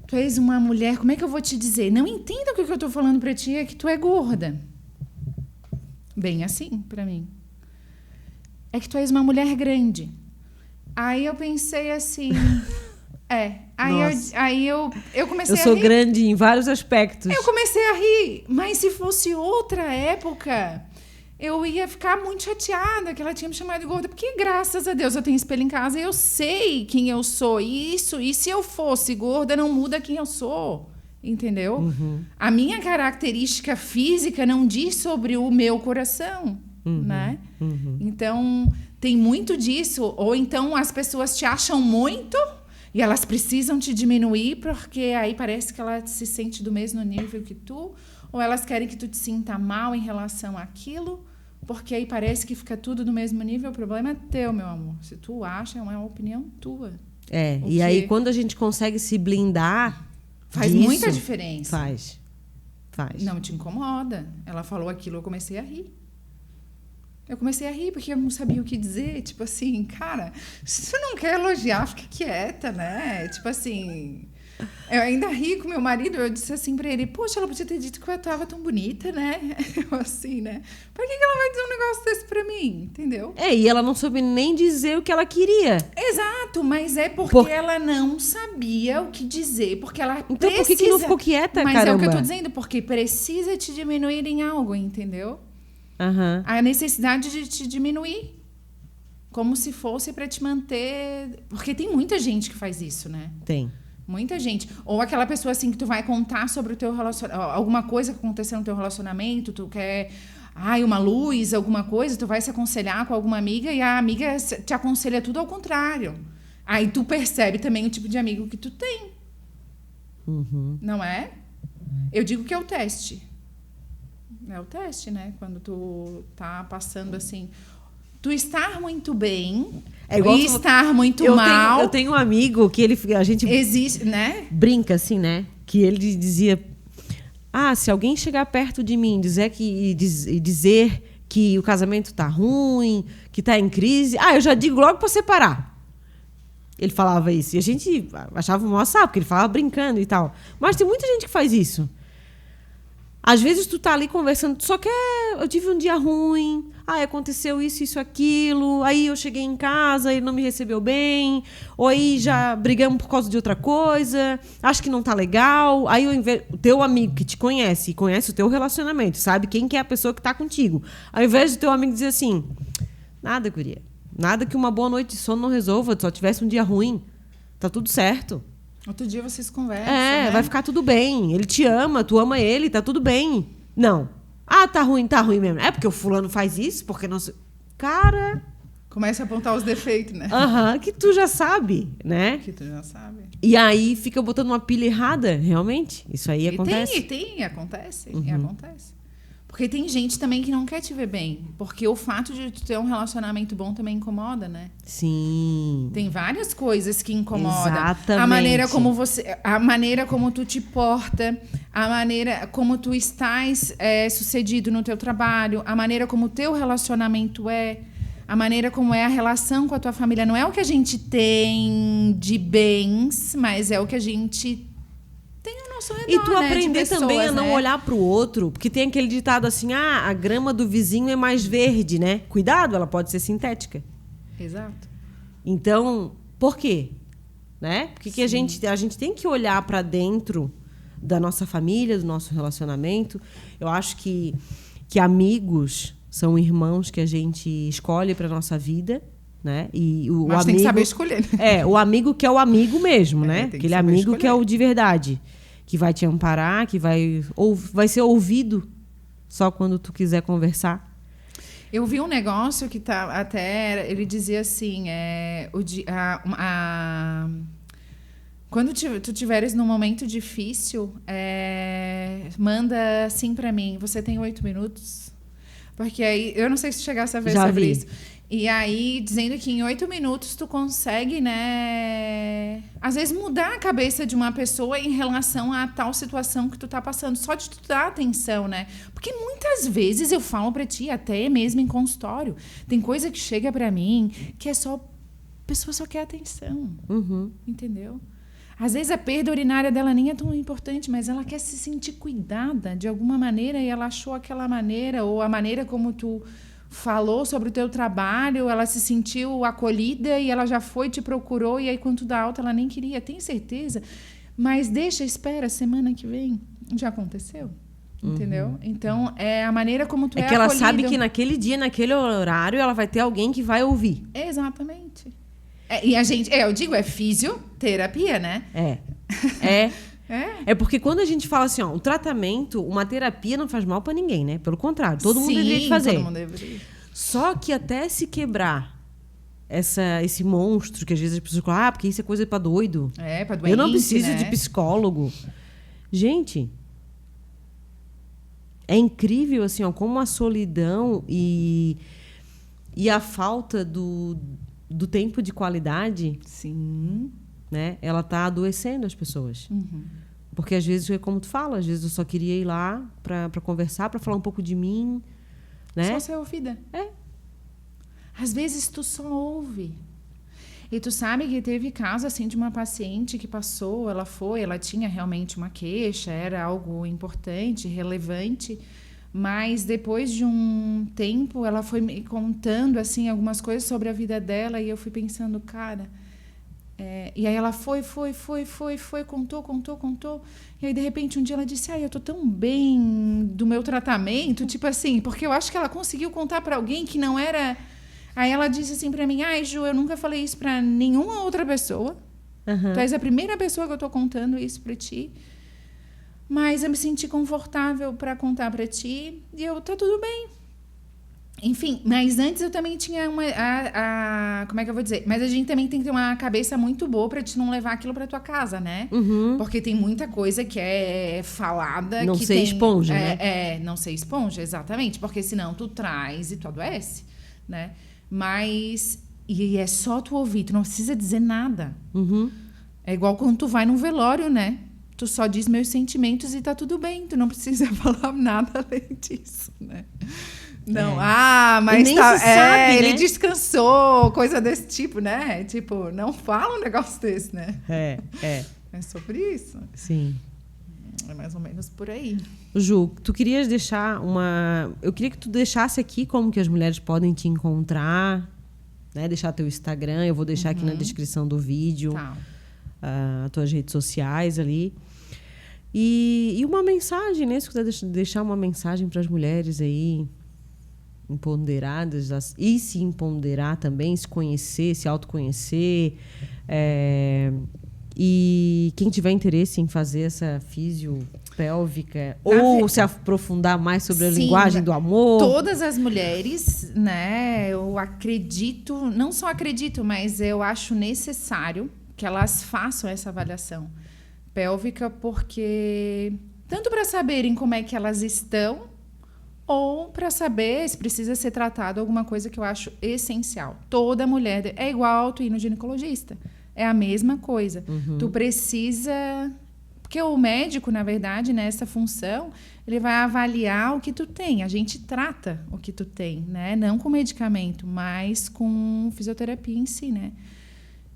Tu és uma mulher, como é que eu vou te dizer? Não entenda o que eu tô falando pra ti, é que tu é gorda. Bem assim, pra mim. É que tu és uma mulher grande. Aí eu pensei assim... Aí eu comecei a rir. Eu sou grande em vários aspectos. Eu comecei a rir. Mas se fosse outra época, eu ia ficar muito chateada que ela tinha me chamado de gorda. Porque, graças a Deus, eu tenho espelho em casa e eu sei quem eu sou. E se eu fosse gorda, não muda quem eu sou. Entendeu? Uhum. A minha característica física não diz sobre o meu coração. Uhum. Né? Uhum. Então, tem muito disso. Ou então as pessoas te acham muito... E elas precisam te diminuir porque aí parece que ela se sente do mesmo nível que tu. Ou elas querem que tu te sinta mal em relação àquilo. Porque aí parece que fica tudo do mesmo nível. O problema é teu, meu amor. Se tu acha, é uma opinião tua. E aí quando a gente consegue se blindar faz disso, muita diferença. Faz. Não te incomoda. Ela falou aquilo, eu comecei a rir. Eu comecei a rir porque eu não sabia o que dizer. Tipo assim, cara, se tu não quer elogiar, fica quieta, né? Tipo assim... Eu ainda ri com meu marido, eu disse assim pra ele, poxa, ela podia ter dito que eu tava tão bonita, né? Eu assim, né? Pra que ela vai dizer um negócio desse pra mim? Entendeu? E ela não soube nem dizer o que ela queria. Exato, mas é porque ela não sabia o que dizer, porque ela então, precisa... por que não ficou quieta, mas caramba? É o que eu tô dizendo, porque precisa te diminuir em algo, entendeu? Uhum. A necessidade de te diminuir. Como se fosse pra te manter... Porque tem muita gente que faz isso, né? Tem. Muita gente. Ou aquela pessoa assim que tu vai contar sobre o teu relacionamento, alguma coisa que aconteceu no teu relacionamento, tu quer, uma luz, alguma coisa, tu vai se aconselhar com alguma amiga e a amiga te aconselha tudo ao contrário. Aí tu percebe também o tipo de amigo que tu tem. Uhum. Não é? Eu digo que é o teste. É o teste, né? Quando tu tá passando assim... Tu estar muito bem e estar muito mal... Eu tenho um amigo que a gente... Existe, né? Brinca assim, né? Que ele dizia... se alguém chegar perto de mim e dizer que o casamento tá ruim, que tá em crise, eu já digo logo pra separar. Ele falava isso. E a gente achava um maior sapo, porque ele falava brincando e tal. Mas tem muita gente que faz isso. Às vezes tu tá ali conversando, tu só quer... Eu tive um dia ruim, aconteceu isso, isso, aquilo, aí eu cheguei em casa, ele não me recebeu bem, ou aí já brigamos por causa de outra coisa, acho que não tá legal. Aí o teu amigo que te conhece, e conhece o teu relacionamento, sabe quem que é a pessoa que tá contigo. Ao invés do teu amigo dizer assim, nada, guria, nada que uma boa noite de sono não resolva, tu só tivesse um dia ruim, tá tudo certo. Outro dia vocês conversam, né? Vai ficar tudo bem. Ele te ama, tu ama ele, tá tudo bem. Não. Tá ruim mesmo. É porque o fulano faz isso, porque não sei... Cara... Começa a apontar os defeitos, né? Que tu já sabe, né? Que tu já sabe. E aí fica botando uma pilha errada, realmente. Isso aí acontece. Acontece. Acontece. Porque tem gente também que não quer te ver bem. Porque o fato de tu ter um relacionamento bom também incomoda, né? Sim. Tem várias coisas que incomodam. Exatamente. A maneira como tu te porta, a maneira como tu estás sucedido no teu trabalho, a maneira como o teu relacionamento é, a maneira como é a relação com a tua família. Não é o que a gente tem de bens, mas é o que a gente tem ao nosso redor, e tu né, aprender pessoas, também a não né? olhar pro outro, porque tem aquele ditado assim, a grama do vizinho é mais verde, né? Cuidado, ela pode ser sintética. Exato. Então, por quê? Né? Porque que a gente tem que olhar para dentro da nossa família, do nosso relacionamento. Eu acho que amigos são irmãos que a gente escolhe para nossa vida, né? E o Mas amigo, tem que saber escolher, né? o amigo que é o amigo mesmo, né? Tem que Aquele saber amigo escolher. que é o de verdade, que vai te amparar, que vai ser ouvido só quando tu quiser conversar. Eu vi um negócio que tá até... Ele dizia assim, quando tu tiveres num momento difícil, manda assim pra mim, você tem 8 minutos? Porque aí, eu não sei se chegasse a ver Já sobre vi. isso. E aí, dizendo que em 8 minutos tu consegue, né? Às vezes mudar a cabeça de uma pessoa em relação a tal situação que tu tá passando. Só de tu dar atenção, né? Porque muitas vezes eu falo pra ti, até mesmo em consultório, tem coisa que chega pra mim que é só... A pessoa só quer atenção. Uhum. Entendeu? Às vezes a perda urinária dela nem é tão importante, mas ela quer se sentir cuidada de alguma maneira e ela achou aquela maneira, ou a maneira como tu falou sobre o teu trabalho, ela se sentiu acolhida e ela já foi, te procurou, e aí quando tu dá alta ela nem queria, tem certeza? Mas espera, semana que vem. Já aconteceu? Entendeu? Então, é a maneira como tu é que ela acolhido. sabe que naquele dia, naquele horário, ela vai ter alguém que vai ouvir. Exatamente. E a gente, eu digo, é fisioterapia, né? É porque quando a gente fala assim, um tratamento, uma terapia não faz mal pra ninguém, né? Pelo contrário, todo mundo deveria fazer. Todo mundo deveria. Só que até se quebrar esse monstro, que às vezes as pessoas falam, porque isso é coisa pra doido. Pra doente, eu não preciso né? de psicólogo. Gente, é incrível, assim, como a solidão e a falta do tempo de qualidade... Sim. Né? Ela tá adoecendo as pessoas. Uhum. Porque às vezes, como tu fala, às vezes eu só queria ir lá para conversar, para falar um pouco de mim, né? Só ser ouvida. Às vezes tu só ouve. E tu sabe que teve caso assim de uma paciente que passou, ela tinha realmente uma queixa, era algo importante, relevante, mas depois de um tempo ela foi me contando assim algumas coisas sobre a vida dela e eu fui pensando, cara... e aí ela foi, contou. E aí, de repente, um dia ela disse, eu tô tão bem do meu tratamento, tipo assim, porque eu acho que ela conseguiu contar pra alguém que não era... Aí ela disse assim pra mim, Ju, eu nunca falei isso pra nenhuma outra pessoa. Uhum. Tu és a primeira pessoa que eu tô contando isso pra ti. Mas eu me senti confortável pra contar pra ti e tá tudo bem. Enfim, mas antes eu também tinha como é que eu vou dizer? Mas a gente também tem que ter uma cabeça muito boa pra te não levar aquilo pra tua casa, né? Uhum. Porque tem muita coisa que é falada... Não que ser esponja, né? Não ser esponja, exatamente. Porque senão tu traz e tu adoece, né? Mas... E é só tu ouvir, tu não precisa dizer nada. Uhum. É igual quando tu vai num velório, né? Tu só diz meus sentimentos e tá tudo bem. Tu não precisa falar nada além disso, né? Não, E mas nem se sabe, né? ele descansou, coisa desse tipo, né? Tipo, não fala um negócio desse, né? É sobre isso. Sim. É mais ou menos por aí. Ju, tu querias deixar eu queria que tu deixasse aqui como que as mulheres podem te encontrar, né? Deixar teu Instagram, eu vou deixar aqui na descrição do vídeo, Tá. as tuas redes sociais ali. E uma mensagem, né? Se quiser deixar uma mensagem para as mulheres aí, empoderadas, e se empoderar também, se conhecer, se autoconhecer. E quem tiver interesse em fazer essa fisiopélvica ou se aprofundar mais sobre a linguagem do amor. Todas as mulheres, né? Eu acredito, não só acredito, mas eu acho necessário que elas façam essa avaliação pélvica, porque tanto para saberem como é que elas estão, ou para saber se precisa ser tratado alguma coisa que eu acho essencial. Toda mulher é igual tu ir no ginecologista. É a mesma coisa. Tu precisa... Porque o médico, na verdade, nessa função, ele vai avaliar o que tu tem. A gente trata o que tu tem, né? Não com medicamento, mas com fisioterapia em si, né?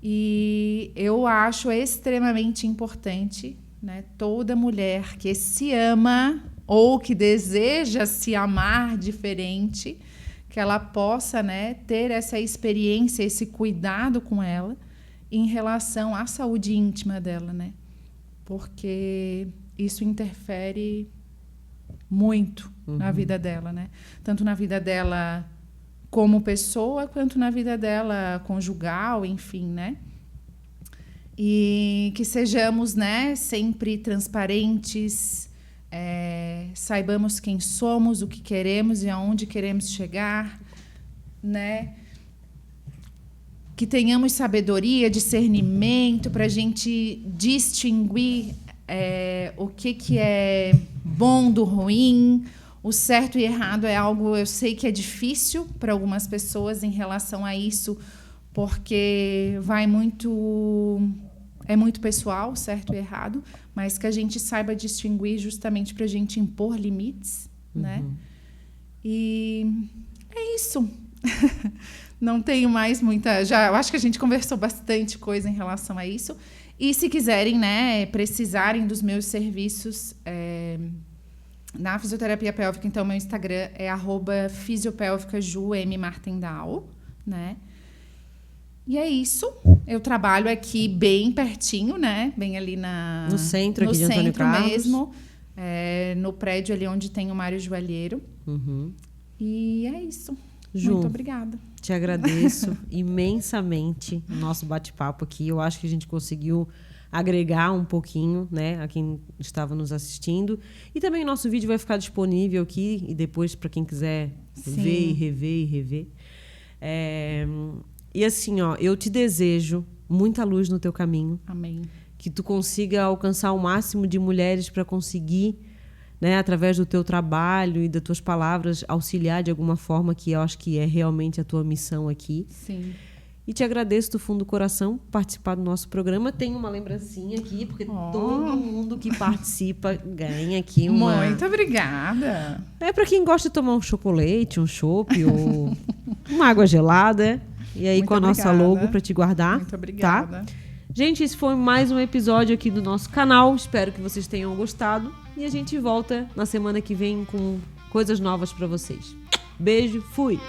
E eu acho extremamente importante, né? Toda mulher que se ama ou que deseja se amar diferente, que ela possa, né, ter essa experiência, esse cuidado com ela em relação à saúde íntima dela, né? Porque isso interfere muito na vida dela, né? Tanto na vida dela como pessoa, quanto na vida dela conjugal, enfim, né? E que sejamos, né, sempre transparentes, saibamos quem somos, o que queremos e aonde queremos chegar, né? Que tenhamos sabedoria, discernimento para a gente distinguir o que é bom do ruim. O certo e errado é algo, eu sei que é difícil para algumas pessoas em relação a isso, porque é muito pessoal, certo e errado, mas que a gente saiba distinguir justamente para a gente impor limites, né? E é isso. Não tenho mais muita... eu acho que a gente conversou bastante coisa em relação a isso. E se quiserem, né, precisarem dos meus serviços na fisioterapia pélvica, então meu Instagram é @fisiopélvicaju_mmartendal, né? E é isso. Eu trabalho aqui bem pertinho, né? Bem ali no centro, aqui de Antônio Carlos. Mesmo. No prédio ali onde tem o Mário Joalheiro. E é isso. Ju, muito obrigada. Te agradeço imensamente o nosso bate-papo aqui. Eu acho que a gente conseguiu agregar um pouquinho, né, a quem estava nos assistindo. E também o nosso vídeo vai ficar disponível aqui e depois para quem quiser ver e rever. E assim, ó, eu te desejo muita luz no teu caminho. Amém. Que tu consiga alcançar o máximo de mulheres para conseguir, né, através do teu trabalho e das tuas palavras, auxiliar de alguma forma, que eu acho que é realmente a tua missão aqui. Sim. E te agradeço do fundo do coração por participar do nosso programa. Tem uma lembrancinha aqui, porque todo mundo que participa ganha aqui uma... Muito obrigada. É para quem gosta de tomar um chocolate, um chopp ou uma água gelada. E aí muito com a nossa logo para te guardar. Muito obrigada. Tá? Gente, esse foi mais um episódio aqui do nosso canal. Espero que vocês tenham gostado. E a gente volta na semana que vem com coisas novas para vocês. Beijo, fui!